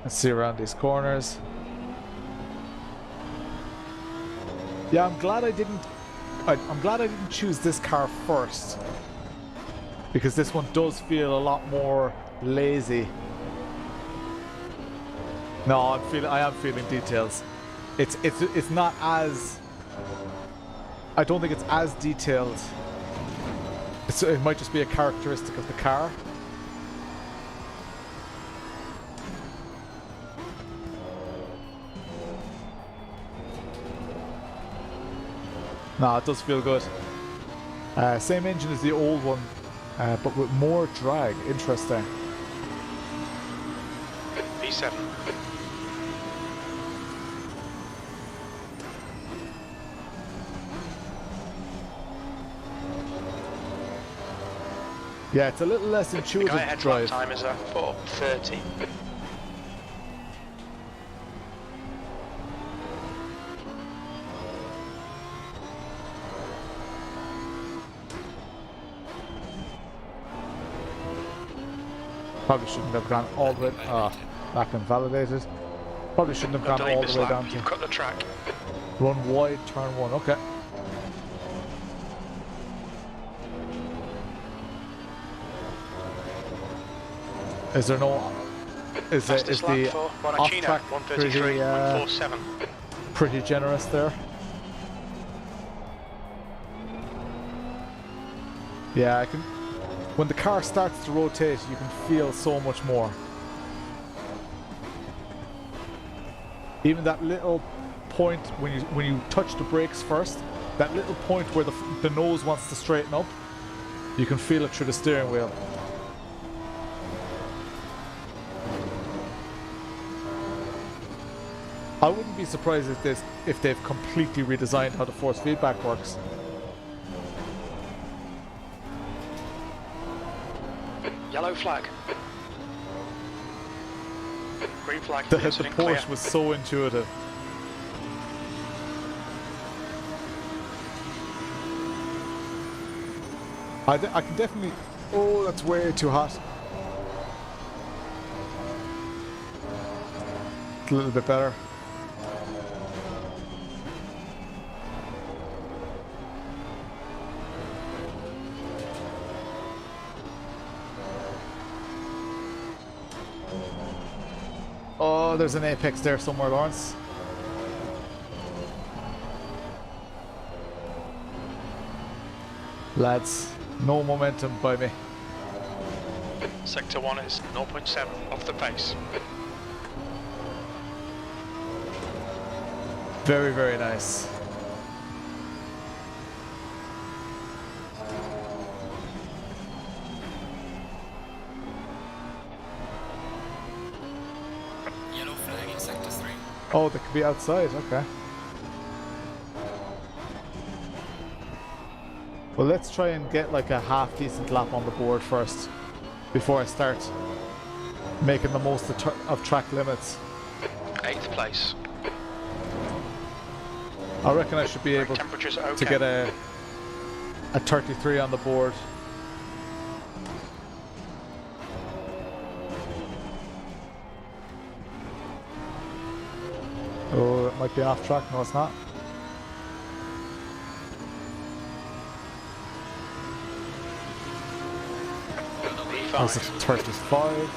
Let's see around these corners. Yeah, I'm glad I didn't choose this car first, because this one does feel a lot more lazy. No, I am feeling details. It's not as, I don't think it's as detailed. It might just be a characteristic of the car. No, it does feel good. Same engine as the old one, but with more drag. Interesting. P7. Yeah, it's a little less intuitive The guy to ahead drive. time is a 4:30. Probably shouldn't have gone all the way. Back and validated. Probably shouldn't have gone all the way down to. You've cut the track. Run wide, turn 1. Okay. Is there no? Is Fastest lap the for off Bonacino, track 1:33.47. pretty generous there? Yeah, I can. When the car starts to rotate, you can feel so much more. Even that little point when you touch the brakes first, that little point where the nose wants to straighten up, you can feel it through the steering wheel. I wouldn't be surprised if they've completely redesigned how the force feedback works. Yellow flag. Green flag. The Incident clear. Porsche was so intuitive. I can definitely. Oh, that's way too hot. It's a little bit better. Oh, there's an apex there somewhere, Lawrence. Lads, no momentum by me. Sector 1 is 0.7 off the pace. Very, very nice. Yellow flag in sector 3. Oh, they could be outside, okay. Well, let's try and get like a half decent lap on the board first before I start making the most of track limits. 8th place. I reckon I should be able Temperature's okay. to get a 33 on the board. Oh, it might be off track. No, it's not. That's a 35.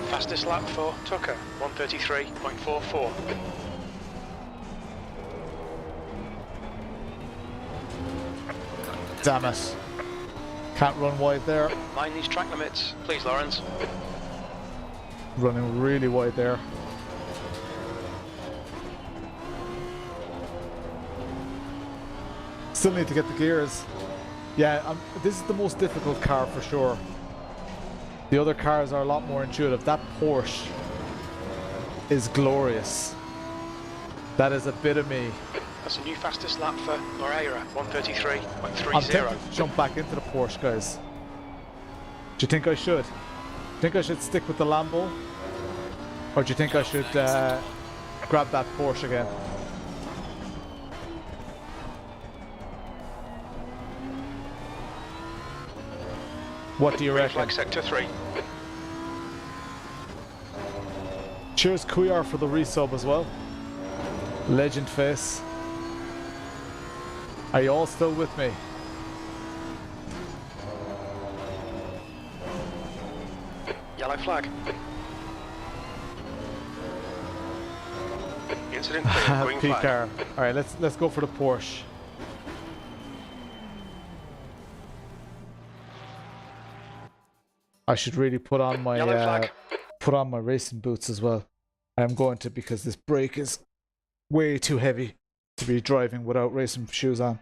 Fastest lap for Tucker, 1:33.44. Damn it. Can't run wide there. Mind these track limits, please, Lawrence. Running really wide there. Still need to get the gears. Yeah, this is the most difficult car for sure. The other cars are a lot more intuitive. That Porsche is glorious. That is a bit of me. That's a new fastest lap for Moreira, I'm 1:33.30. tempted to jump back into the Porsche, guys. Do you think I should? Do you think I should stick with the Lambo? Or do you think I should grab that Porsche again? What do you Green reckon? flag sector 3. Cheers Cuyar for the resub as well. Legend face. Are you all still with me? Yellow flag. Incident clear. Green flag. Car. All right, let's go for the Porsche. I should really put on my Yellow flag. racing boots as well. I'm going to, because this brake is way too heavy to be driving without racing shoes on.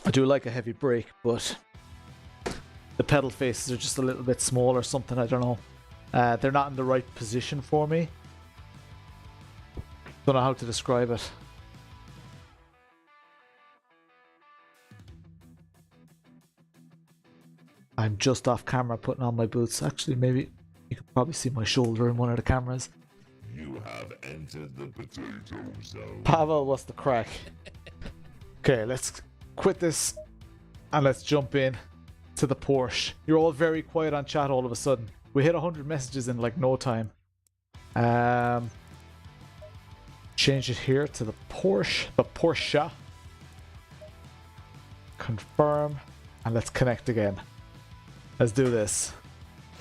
I do like a heavy brake, but the pedal faces are just a little bit small or something, I don't know. They're not in the right position for me. Don't know how to describe it. I'm just off camera putting on my boots. Actually, maybe you could probably see my shoulder in one of the cameras. You have entered the potato zone. Pavel, what's the crack? Okay, let's quit this and let's jump in to the Porsche. You're all very quiet on chat all of a sudden. We hit 100 messages in like no time. Change it here to the Porsche. Confirm, and let's connect again. Let's do this.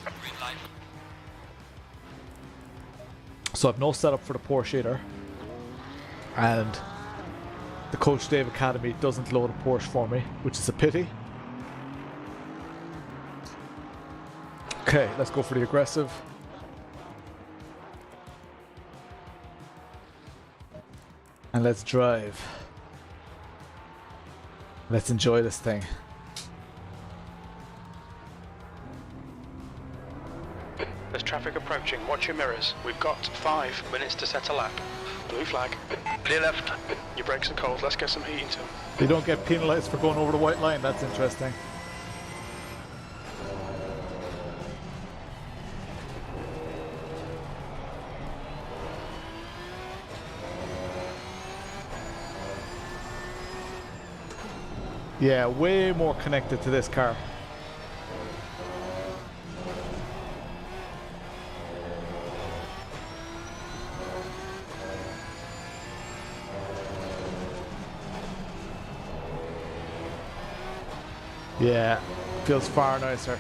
Green light. So I've no setup for the Porsche either. And the Coach Dave Academy doesn't load a Porsche for me, which is a pity. Okay, let's go for the aggressive. And let's drive. Let's enjoy this thing. There's traffic approaching. Watch your mirrors. We've got 5 minutes to set a lap. Blue flag. Clear left. Your brakes are cold. Let's get some heat into them. You don't get penalised for going over the white line. That's interesting. Yeah, way more connected to this car. Yeah, feels far nicer.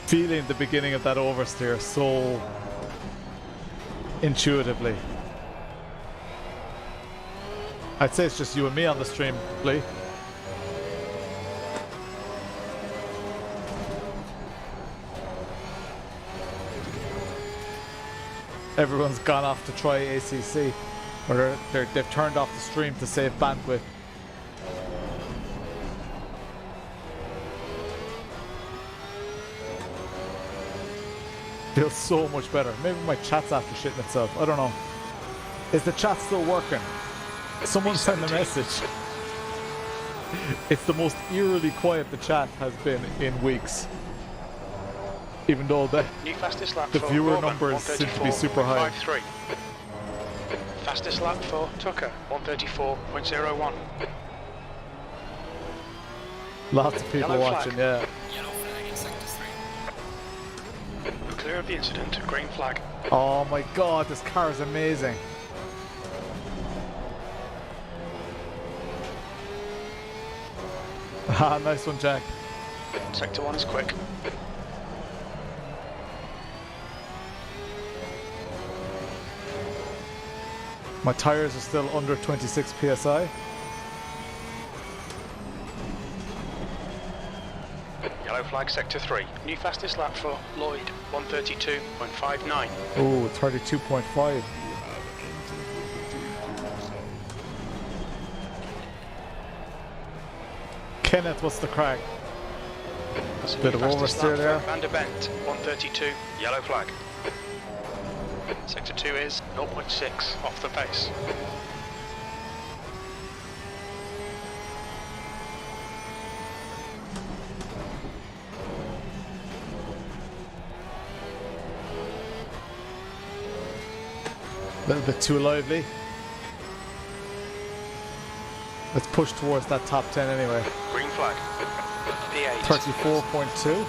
Feeling the beginning of that oversteer so intuitively. I'd say it's just you and me on the stream, Flea. Everyone's gone off to try ACC, or they've turned off the stream to save bandwidth. Feels so much better. Maybe my chat's after shitting itself. I don't know. Is the chat still working? Someone send a message. It's the most eerily quiet the chat has been in weeks. Even though the New fastest lap the for viewer Gorman, numbers seem to be super high. 134.53. Fastest lap for Tucker, 134.01. Lots of people Yellow watching, flag. yeah. Yellow flag in sector 3. We're clear of the incident. Green flag. Oh my god, this car is amazing. Ah, nice one, Jack. Sector 1 is quick. My tires are still under 26 psi. Yellow flag sector 3. New fastest lap for Lloyd, 132.59. Oh, 32.5. Kenneth, what's the crack? Bit of oversteer there. Van der Bent, 132. Yellow flag. Sector 2 is 0.6 off the pace. little bit too lively. Let's push towards that top 10 anyway. Green flag. P8. 34.2.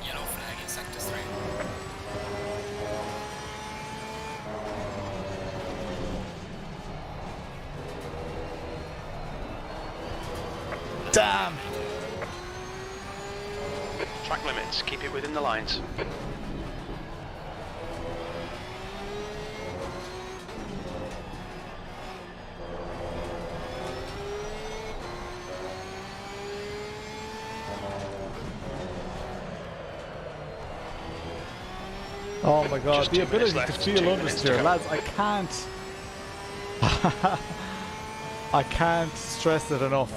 Yellow flag in sector 3. Damn! Track limits. Keep it within the lines. Oh my god, Just the 2 minutes ability to left, feel 2 minutes to understeer, go. lads, I can't. I can't stress it enough.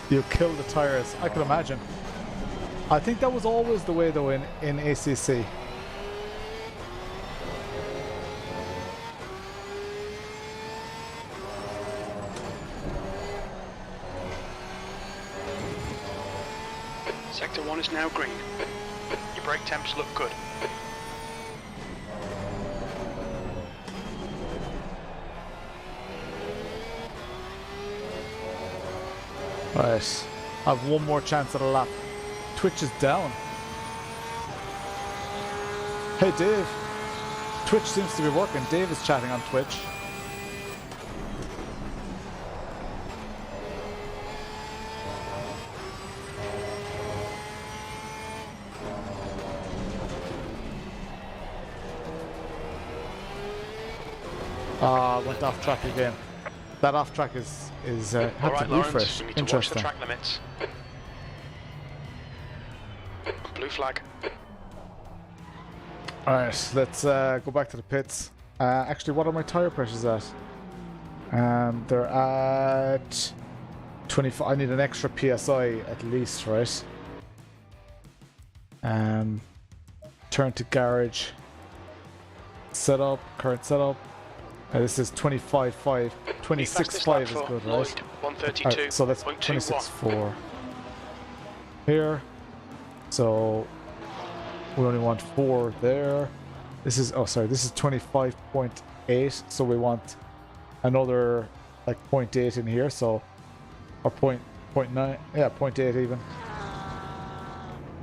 You kill the tires, I can imagine. I think that was always the way though in ACC. Sector 1 is now green. Your brake temps look good. Right, I have one more chance at a lap. Twitch is down. Hey Dave, Twitch seems to be working. Dave is chatting on Twitch. Went off track again. That off track is had Alright, to Lawrence, refresh. we need to watch the Interesting. track limits. Blue flag. Alright, let's go back to the pits. Actually, what are my tire pressures at? They're at 25. I need an extra PSI at least, right? Turn to garage. Setup, current setup. This is 25.5. 26.5 is good, right? 132. Alright, so that's 26.4 here. So we only want 4 there. This is, oh sorry, this is 25.8. So we want another like 0.8 in here. So or 0.9, yeah, 0.8 even.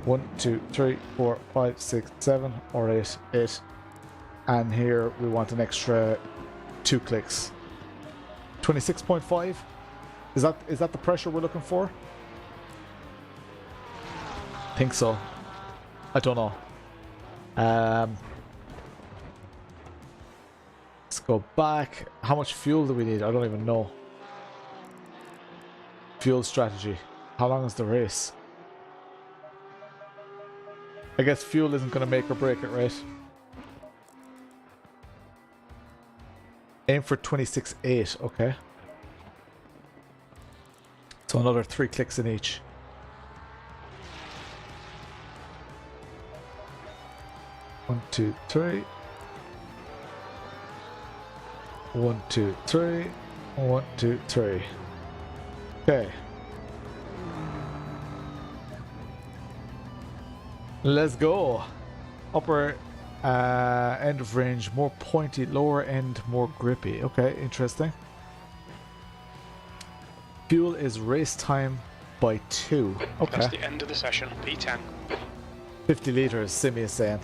1, 2, 3, 4, 5, 6, 7, or 8. And here we want an extra 2 clicks. 26.5. Is that the pressure we're looking for? I think so. I don't know. Let's go back. How much fuel do we need? I don't even know. Fuel strategy. How long is the race? I guess fuel isn't going to make or break it, right? Aim for 26.8, okay. So another 3 clicks in each. One, two, three. 1, 2, 3. 1, 2, 3. Okay. Let's go. Upper end of range, more pointy, lower end, more grippy. Okay, interesting. Fuel is race time by 2. Okay. That's the end of the session. P10. 50 litres, Simi is saying.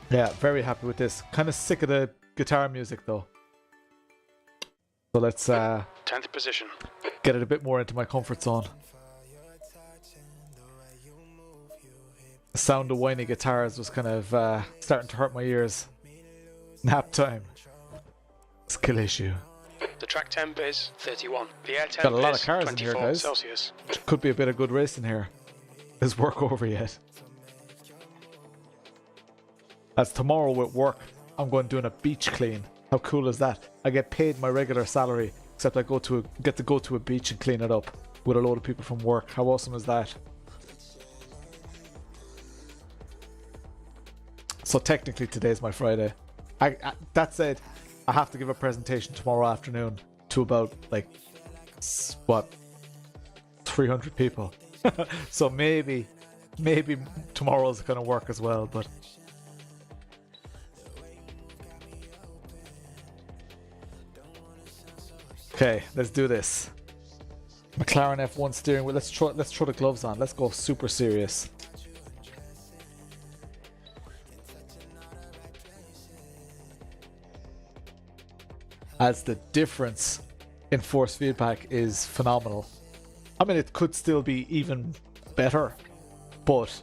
Yeah, very happy with this. Kind of sick of the guitar music though. So let's 10th position. get it a bit more into my comfort zone. The sound of whiny guitars was kind of starting to hurt my ears. Nap time. Skill issue. The track temp is 31. The air temp Got a lot of is cars in here, 24 guys. Celsius. Could be a bit of good racing here. Is work over yet? As tomorrow with work, I'm going doing a beach clean. How cool is that? I get paid my regular salary, except I get to go to a beach and clean it up. with a load of people from work. How awesome is that? So technically today's my Friday. That said, I have to give a presentation tomorrow afternoon to about like what, 300 people. So maybe tomorrow's gonna work as well, but okay, let's do this. McLaren F1 steering wheel. Let's throw the gloves on. Let's go super serious. As the difference in force feedback is phenomenal. I mean, it could still be even better, but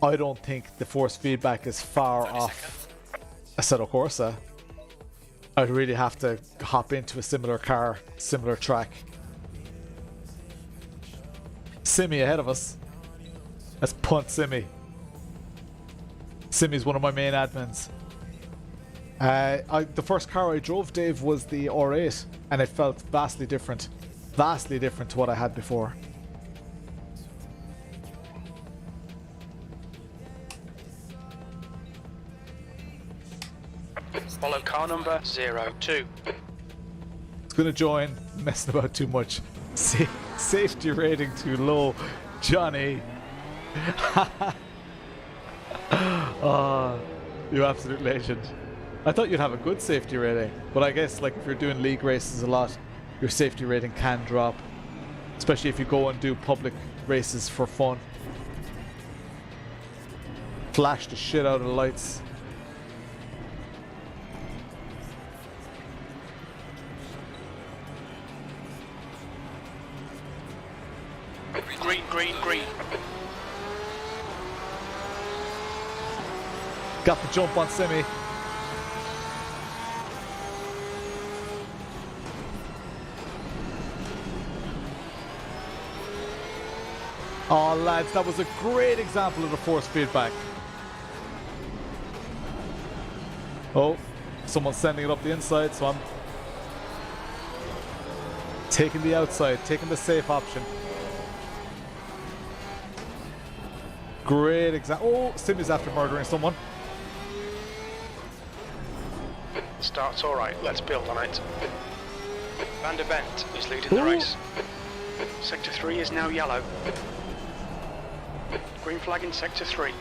I don't think the force feedback is far off Assetto Corsa. I'd really have to hop into a similar car, similar track. Simi ahead of us. Let's punt Simi. Simi's one of my main admins. The first car I drove, Dave, was the R8, and it felt vastly different to what I had before. Follow car number 02. It's gonna join, messing about too much. Safety rating too low, Johnny. Oh, you absolute legend. I thought you'd have a good safety rating, but I guess like if you're doing league races a lot, your safety rating can drop, especially if you go and do public races for fun. Flash the shit out of the lights. Green. Got the jump on Simi. Oh lads, that was a great example of the force feedback. Oh, someone's sending it up the inside, so I'm taking the outside, taking the safe option. Great example. Oh, Simi's after murdering someone. Start's alright, let's build on it. Van der Bent is leading the race. Sector 3 is now yellow. Green flag in Sector 3.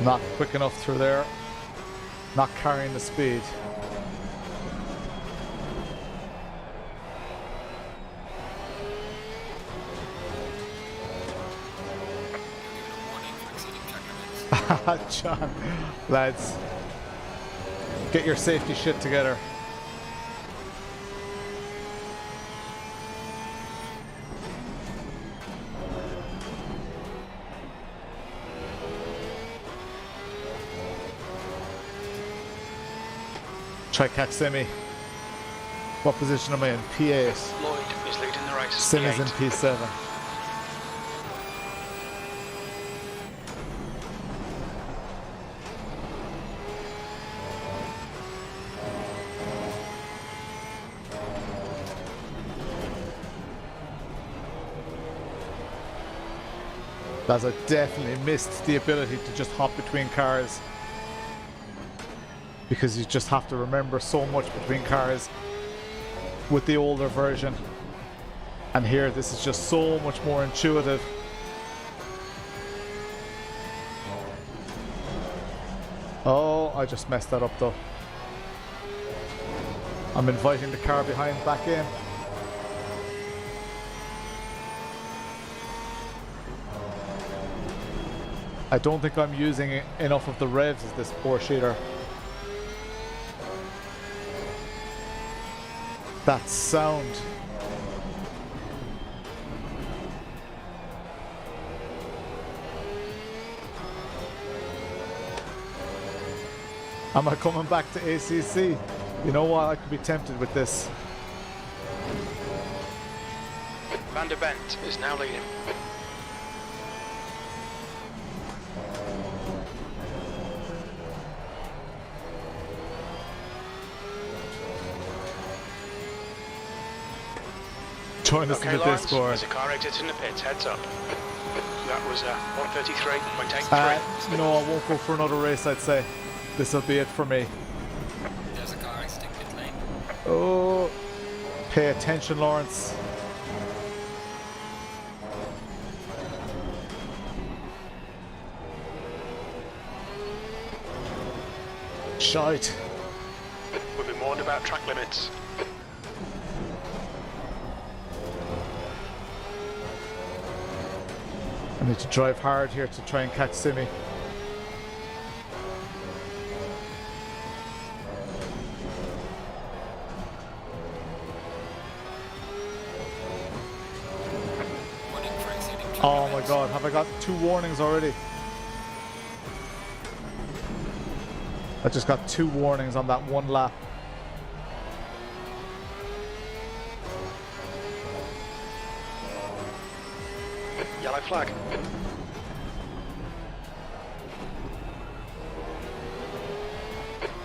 Not quick enough through there. Not carrying the speed. John, lads, get your safety shit together. Try catch Simi. What position am I in? P8. Lloyd is leading the race. Simi's in P7. Lads, I definitely missed the ability to just hop between cars, because you just have to remember so much between cars with the older version, and here this is just so much more intuitive. Oh, I just messed that up though. I'm inviting the car behind back in. I don't think I'm using enough of the revs as this poor cheater. That sound. Am I coming back to ACC? You know what? I could be tempted with this. Van der Bent is now leading. Join us in the Lawrence, Discord. there's a car exit in the pits, heads up. That was 133.83. No, I won't go for another race, I'd say. This will be it for me. There's a car exiting pit lane. Oh, pay attention, Lawrence. Shite. We'll be warned about track limits. I need to drive hard here to try and catch Simi. Warning for exceeding track Oh my limits. god, have I got 2 warnings already? I just got 2 warnings on that one lap. Yellow flag.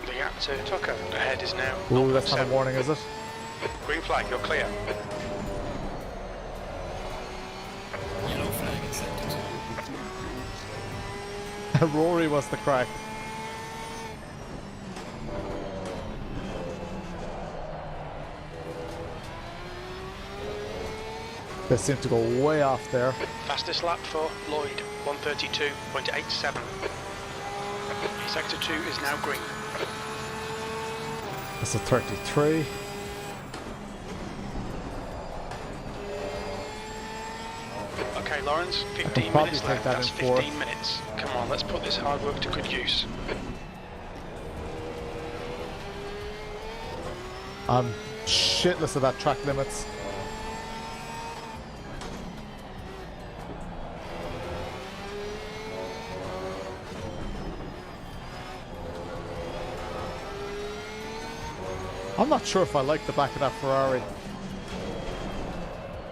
The gap to Tucker ahead is now. Ooh, that's not a 0.7. warning, is it? Green flag, you're clear. Yellow flag accepted. Rory was the crack. They seem to go way off there. Fastest lap for Lloyd, 132.87. Sector 2 is now green. That's a 33. Okay, Lawrence, 15 probably minutes take left. that That's in fourth. 15 minutes. Come on, let's put this hard work to good use. I'm shitless of that track limits. I'm not sure if I like the back of that Ferrari.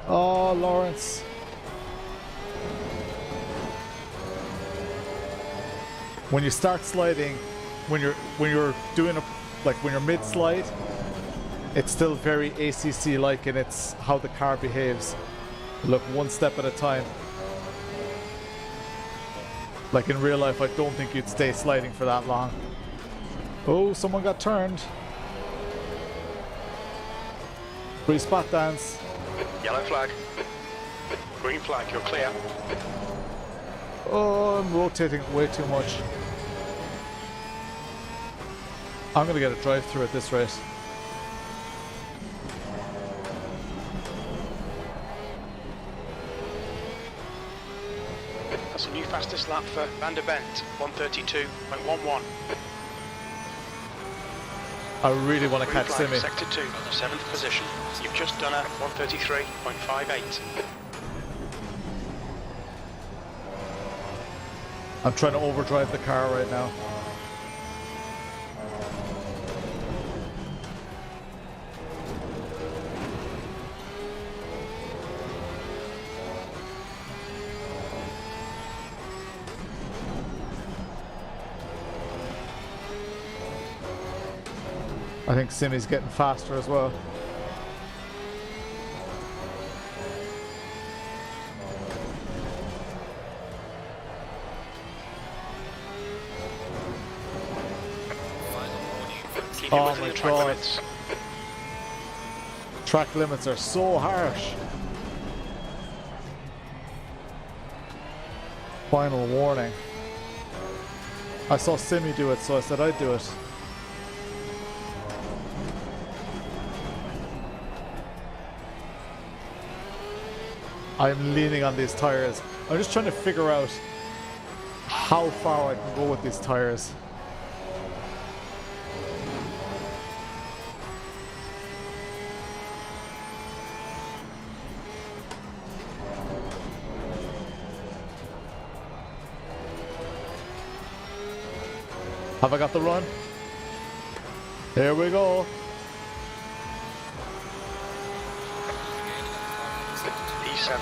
Oh, Lawrence. When you start sliding, when you're doing when you're mid slide, it's still very ACC like, and it's how the car behaves. Look, one step at a time. Like in real life, I don't think you'd stay sliding for that long. Oh, someone got turned. Free spot dance. Yellow flag. Green flag, you're clear. Oh, I'm rotating way too much. I'm gonna get a drive through at this rate. That's a new fastest lap for Van der Bent, 132.11. I really want to Green catch flag, Simi. Sector 2, 7th position. You've just done a 133.58. I'm trying to overdrive the car right now. I think Simi's getting faster as well. Keep you Oh within my the track God. limits. Track limits are so harsh. Final warning. I saw Simi do it, so I said I'd do it. I'm leaning on these tires. I'm just trying to figure out how far I can go with these tires. Have I got the run? Here we go. 1:37.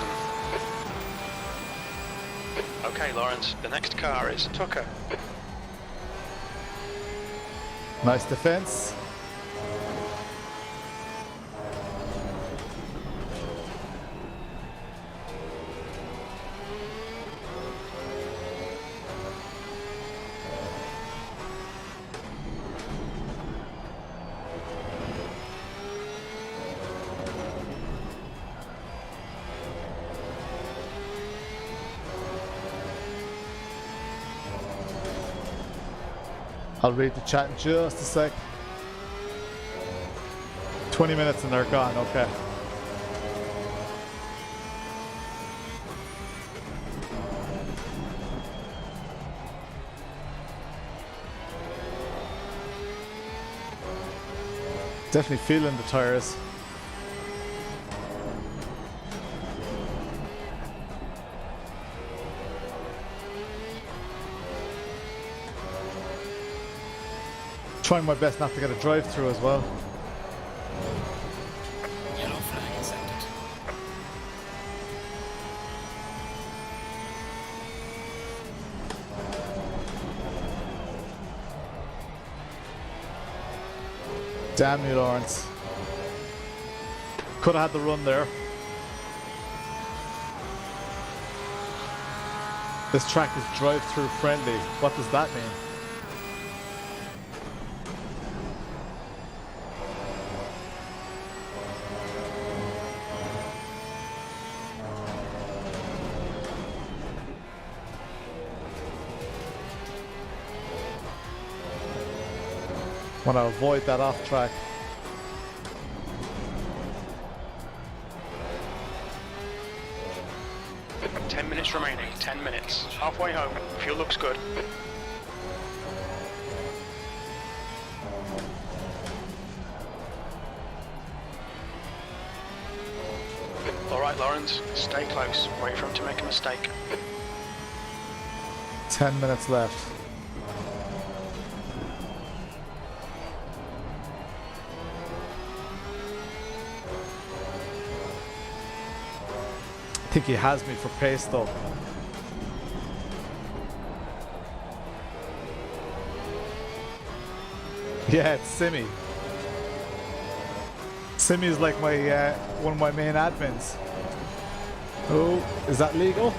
Okay, Lawrence, the next car is Tucker. Nice defense. I'll read the chat in just a sec. 20 minutes and they're gone, okay. Definitely feeling the tires. Trying my best not to get a drive through as well. Yellow flag accepted. Damn you, Lawrence. Could have had the run there. This track is drive-through friendly. What does that mean? Want to avoid that off track. Got 10 minutes remaining, 10 minutes. Halfway home, fuel looks good. Alright, Lawrence, stay close. Wait for him to make a mistake. 10 minutes left. I think he has me for pace though. Yeah, it's Simi. Simi is like my one of my main admins. Oh, is that legal?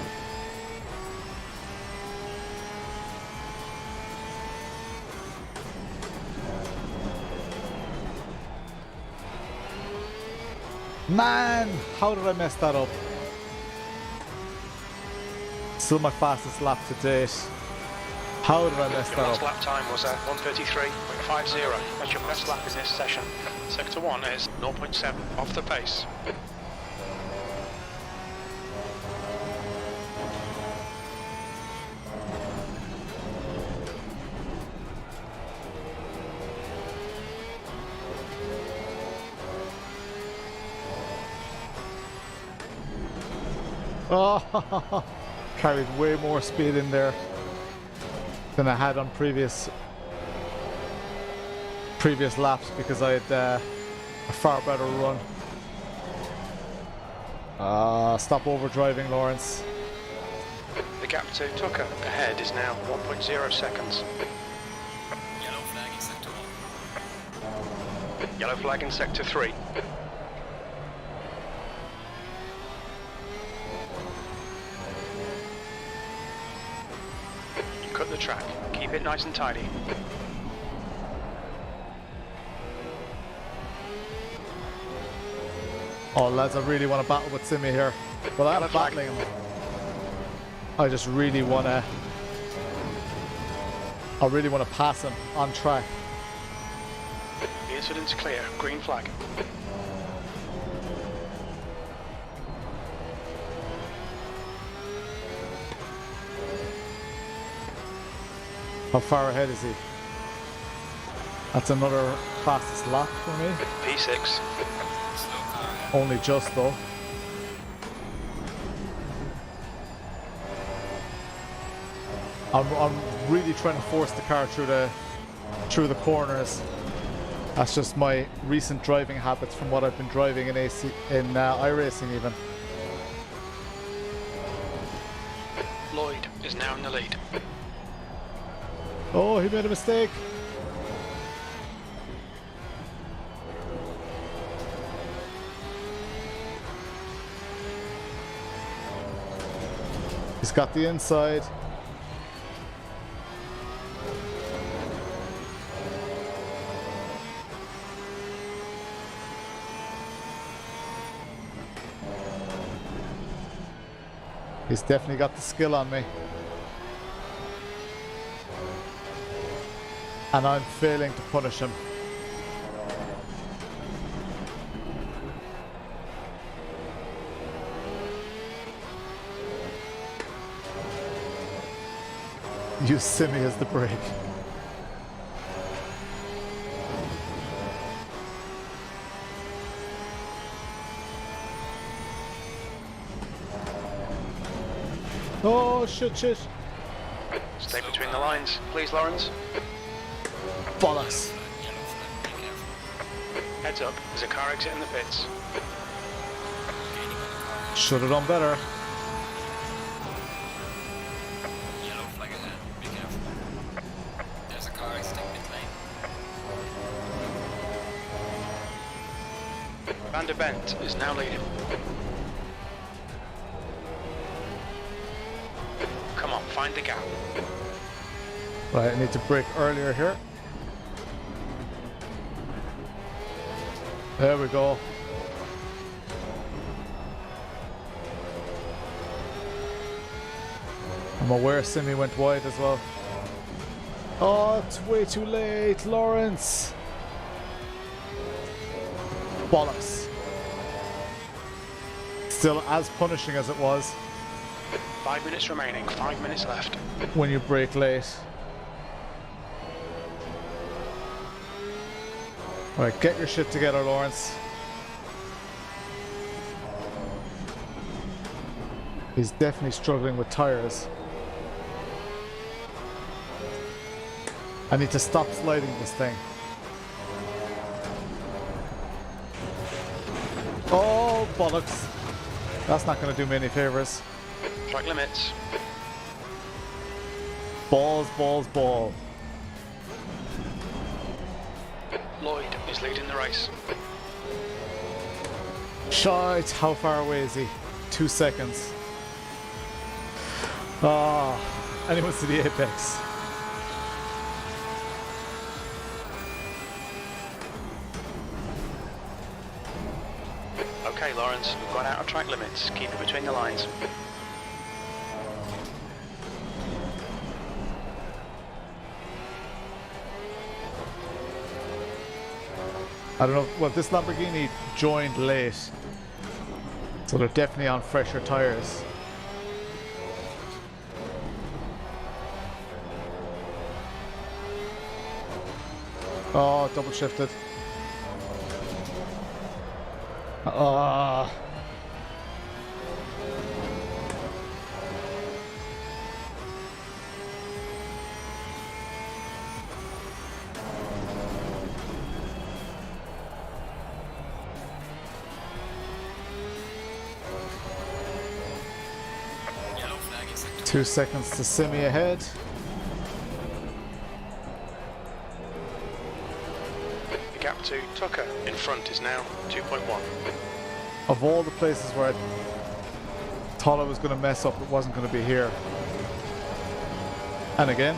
Man, how did I mess that up? Still my fastest lap to date. How did I mess Your that last up? lap time was 1:33.50. That's your best lap in this session. Sector 1 is 0.7 off the pace. Oh, carried way more speed in there than I had on previous laps because I had a far better run. Stop overdriving, Lawrence. The gap to Tucker ahead is now 1.0 seconds. Yellow flag in sector 1. Yellow flag in sector 3. Cut the track. Keep it nice and tidy. Oh lads, I really want to battle with Simi here. But I'm Yellow flag. battling him. I just really want to pass him on track. The incident's clear. Green flag. How far ahead is he? That's another fastest lap for me. P6. Slow car ahead. Only just though. I'm really trying to force the car through the corners. That's just my recent driving habits from what I've been driving in iRacing even. is now in the lead. Oh, he made a mistake. He's got the inside. He's definitely got the skill on me. And I'm failing to punish him. Use Simi as the brake. Oh, shit. Stay between the lines, please, Lawrence. Bollocks. Heads up, there's a car exit in the pits. Should have done better. Yellow flag ahead. Be careful. There's a car exiting pit lane. Van der Bent is now leading. Come on, find the gap. Right, I need to brake earlier here. There we go. I'm aware Simi went wide as well. Oh, it's way too late, Lawrence. Bollocks. Still as punishing as it was 5 minutes remaining, 5 minutes left. when you brake late. Alright, get your shit together, Lawrence. He's definitely struggling with tires. I need to stop sliding this thing. Oh, bollocks. That's not going to do me any favors. Track limits. Ball. Lloyd is leading the race. Shite, how far away is he? 2 seconds. Ah, and he wants to the apex. Okay, Lawrence, we've gone out of track limits. Keep it between the lines. I don't know, well, this Lamborghini joined late, so they're definitely on fresher tires. Oh, double shifted. Ah. Yellow flag is sector 2 seconds to Simi ahead. The gap to Tucker in front is now 2.1. Of all the places where I thought I was going to mess up, it wasn't going to be here. And again.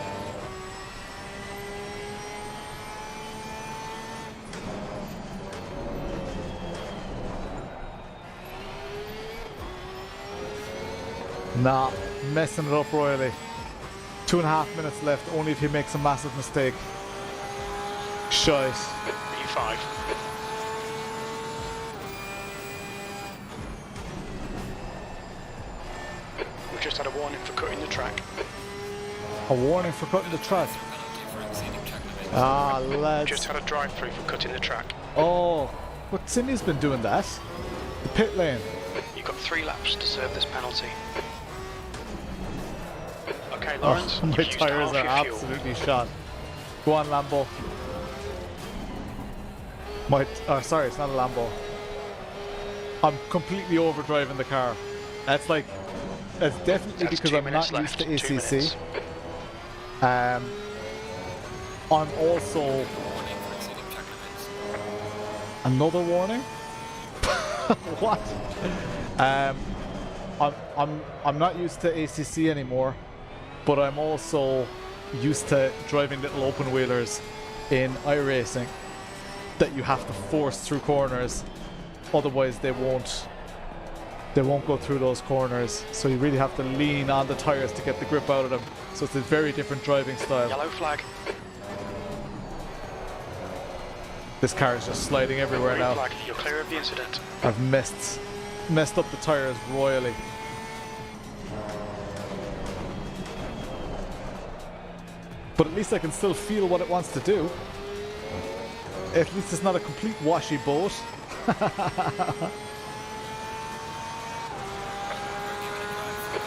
Nah, messing it up royally. 2.5 minutes left, only if he makes a massive mistake. Shite. P5. We've just had a warning for cutting the track. A warning for cutting the track. penalty for exceeding track limits. Ah, Just lads. had a drive-through for cutting the track. Oh, but Simi's been doing that. The pit lane. You've got 3 laps to serve this penalty. Okay, Lawrence, Oh, my you've used tires half are your fuel. absolutely shot. Go on, Lambo. Sorry, it's not a Lambo. I'm completely overdriving the car. That's like It's definitely That's because 2 I'm minutes not used to left, 2 ACC. minutes. I'm also Warning for exceeding track limits. another warning. What? I'm not used to ACC anymore, but I'm also used to driving little open wheelers in iRacing that you have to force through corners, otherwise they won't go through those corners. So you really have to lean on the tires to get the grip out of them. So it's a very different driving style. Yellow flag. This car is just sliding everywhere Green now. flag. You're clear of the incident. I've messed up the tires royally. But at least I can still feel what it wants to do. At least it's not a complete washy boat.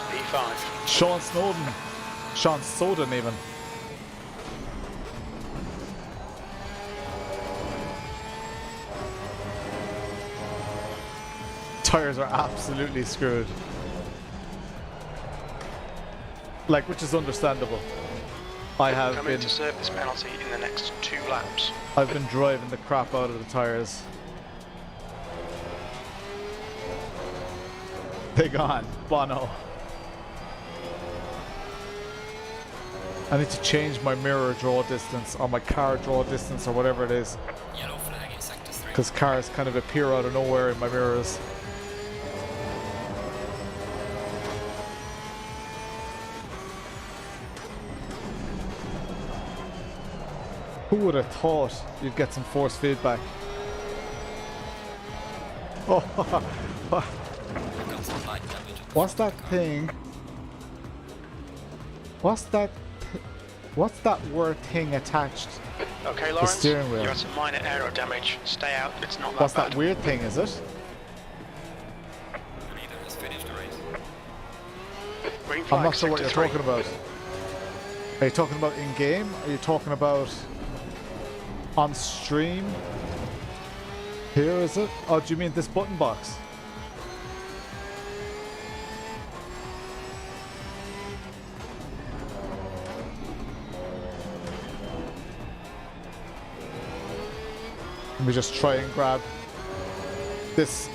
P5. Sean Soden even. Tires are absolutely screwed. Like, which is understandable. Come in to serve this penalty in the next 2 laps. I've been driving the crap out of the tires. They gone. Bono. I need to change my mirror draw distance or my car draw distance or whatever it is, Yellow flag in sector 3. because cars kind of appear out of nowhere in my mirrors. Who would have thought you'd get some force feedback? Oh, Got some light damage. what's that thing? What's that word thing attached? Okay, Lawrence. steering wheel. You had some minor aero damage. Stay out. It's not that What's bad. that weird thing, is it? The leader has finished the race. Green flag. I'm not sure what you're sector 3. talking about. Are you talking about in-game? Are you talking about on stream? Here, is it? Oh, do you mean this button box? Let me just try and grab this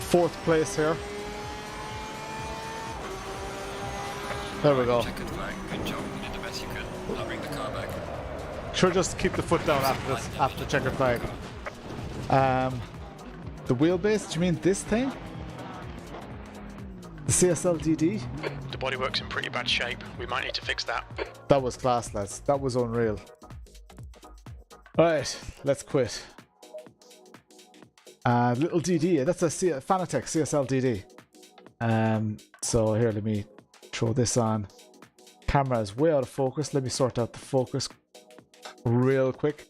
4th place here. There we go. Checkered flag. Good job. You did the best you could. I'll bring the car back. Sure, just keep the foot down after this, after the checkered flag. The wheelbase, do you mean this thing? The CSLDD? The bodywork's in pretty bad shape. We might need to fix that. That was class, lads. That was unreal. Alright, let's quit. Little DD, that's a Fanatec CSLDD. So here, let me throw this on. Camera is way out of focus. Let me sort out the focus real quick.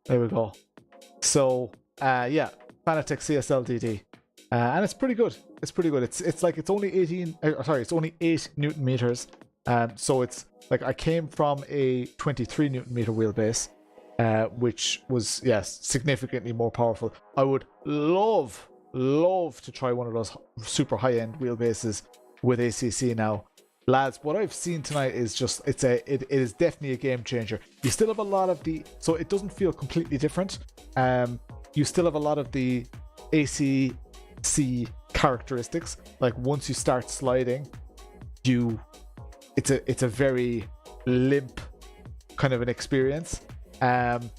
There we go. So yeah, Fanatec CSLDD, and it's pretty good. It's pretty good. It's like it's only 8 Newton meters. So it's like I came from a 23 Newton meter wheelbase, which was, yes, significantly more powerful. I would love to try one of those super high end wheelbases with ACC now. Lads, what I've seen tonight is just, it is definitely a game changer. You still have a lot of the, so it doesn't feel completely different. You still have a lot of the ACC characteristics. Like once you start sliding, it's a very limp kind of an experience. And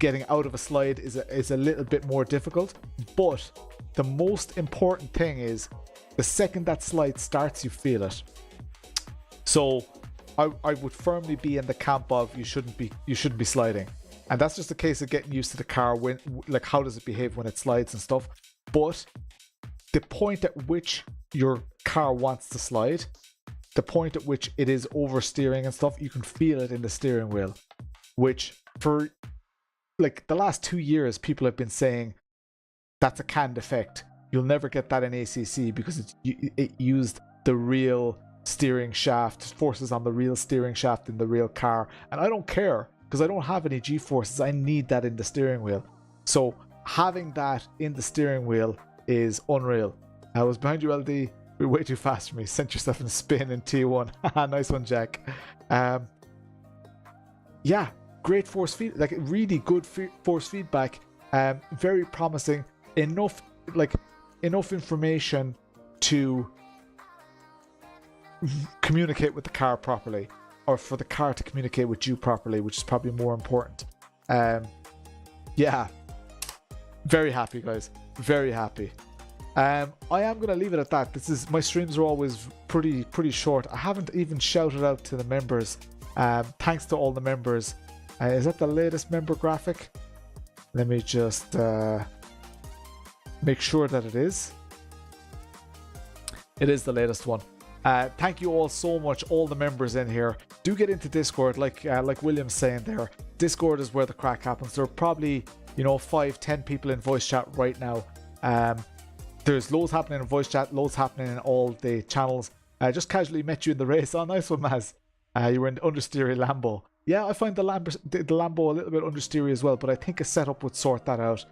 getting out of a slide is a little bit more difficult. But the most important thing is the second that slide starts, you feel it. So I would firmly be in the camp of you shouldn't be sliding, and that's just a case of getting used to the car, when, like, how does it behave when it slides and stuff. But the point at which your car wants to slide, the point at which it is oversteering and stuff, you can feel it in the steering wheel, which for like the last 2 years people have been saying that's a canned effect. You'll never get that in ACC because it used the real steering shaft, forces on the real steering shaft in the real car, and I don't care because I don't have any G-forces. I need that in the steering wheel. So having that in the steering wheel is unreal. I was behind you, LD. You're way too fast for me. Sent yourself in a spin in T1. Nice one, Jack. Yeah, great force feed, like really good force feedback. Very promising. Enough information to communicate with the car properly, or for the car to communicate with you properly, which is probably more important. Yeah, very happy, guys. Very happy. I am gonna leave it at that. My streams are always pretty short. I haven't even shouted out to the members. Thanks to all the members. Is that the latest member graphic? Let me just make sure that it is. It is the latest one. Thank you all so much, all the members in here. Do get into Discord, like William's saying there. Discord is where the crack happens. There are probably 5-10 people in voice chat right now. There's loads happening in voice chat, loads happening in all the channels. I just casually met you in the race. Oh, nice one, Maz. You were in the understeery Lambo. Yeah, I find the Lambo a little bit understeery as well, but I think a setup would sort that out.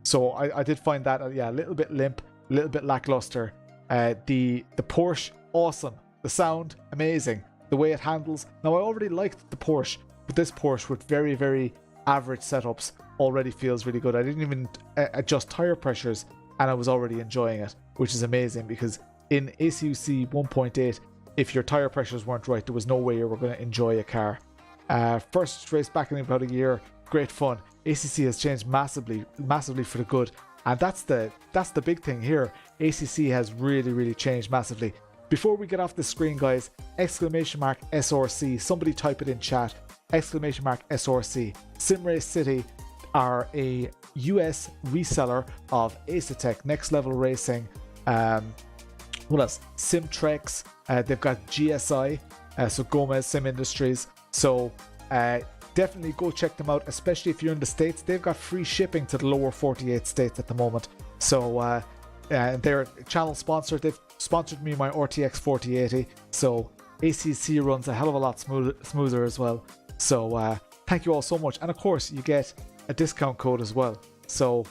So I did find that, a little bit limp, a little bit lackluster. The Porsche, awesome. The sound, amazing. The way it handles. Now, I already liked the Porsche, but this Porsche with very, very average setups already feels really good. I didn't even adjust tire pressures, and I was already enjoying it, which is amazing, because in ACC 1.8, if your tire pressures weren't right, there was no way you were going to enjoy a car. First race back in about a year, great fun. ACC has changed massively for the good, and that's the big thing here. ACC has really changed massively. Before we get off the screen, guys, !SRC, somebody type it in chat, !SRC. Simrace City are a US reseller of Asetek, Next Level Racing, what else? Simtrex, they've got GSI, so Gomez Sim Industries. So definitely go check them out, especially if you're in the States. They've got free shipping to the lower 48 states at the moment. So they're a channel sponsor. They've sponsored me my RTX 4080. So ACC runs a hell of a lot smoother as well. So thank you all so much. And of course, you get a discount code as well. So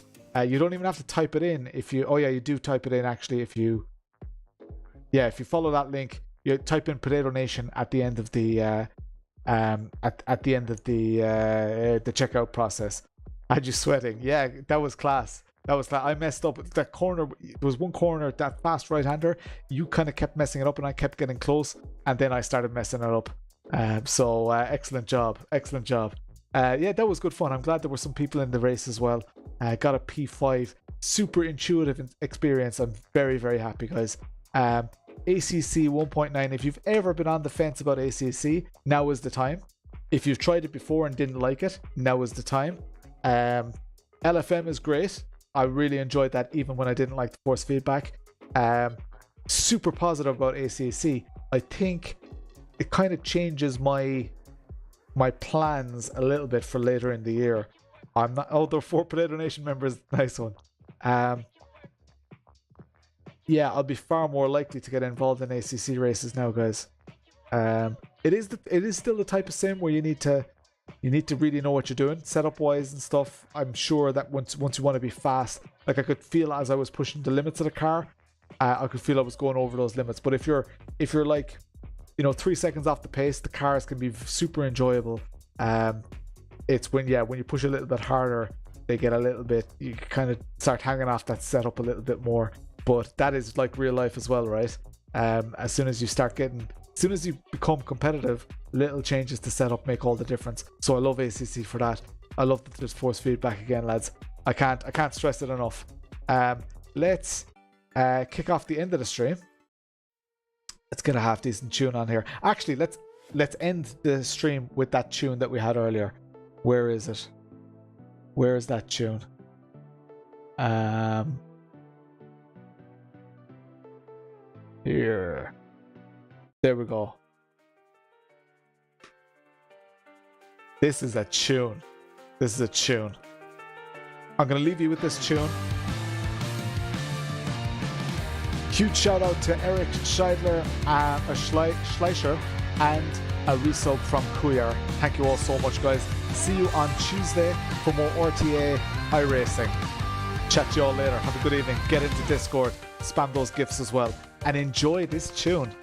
you don't even have to type it in if you... Oh yeah, you do type it in actually if you... Yeah, if you follow that link, you type in Potato Nation at the end of the at the end of the checkout process. Had you sweating? Yeah, that was class. I messed up that corner. There was one corner, that fast right-hander. You kind of kept messing it up, and I kept getting close, and then I started messing it up. So excellent job. Yeah, that was good fun. I'm glad there were some people in the race as well. Got a P5, super intuitive experience. I'm very happy, guys. ACC 1.9, if you've ever been on the fence about ACC, now is the time. If you've tried it before and didn't like it, now is the time. LFM is great. I really enjoyed that even when I didn't like the force feedback. Super positive about ACC. I think it kind of changes my plans a little bit for later in the year. I'm not... Oh, there are 4 Potato Nation members. Nice one. Yeah, I'll be far more likely to get involved in ACC races now, guys. It is still the type of sim where you need to really know what you're doing, setup wise and stuff. I'm sure that once you want to be fast, like I could feel as I was pushing the limits of the car, I could feel I was going over those limits. But if you're like, 3 seconds off the pace, the cars can be super enjoyable. It's when you push a little bit harder, they get a little bit, you kind of start hanging off that setup a little bit more. But that is like real life as well, right? As soon as you become competitive, little changes to setup make all the difference. So I love ACC for that. I love that there's force feedback again, lads. I can't stress it enough. Let's kick off the end of the stream. Let's get a half decent tune on here. Actually, let's end the stream with that tune that we had earlier. Where is it? Where is that tune? Here. There we go. This is a tune. I'm going to leave you with this tune. Huge shout out to Erick Schleischer and a resub from Cuyar. Thank you all so much, guys. See you on Tuesday for more RTA iRacing. Chat to you all later. Have a good evening. Get into Discord. Spam those gifts as well. And enjoy this tune.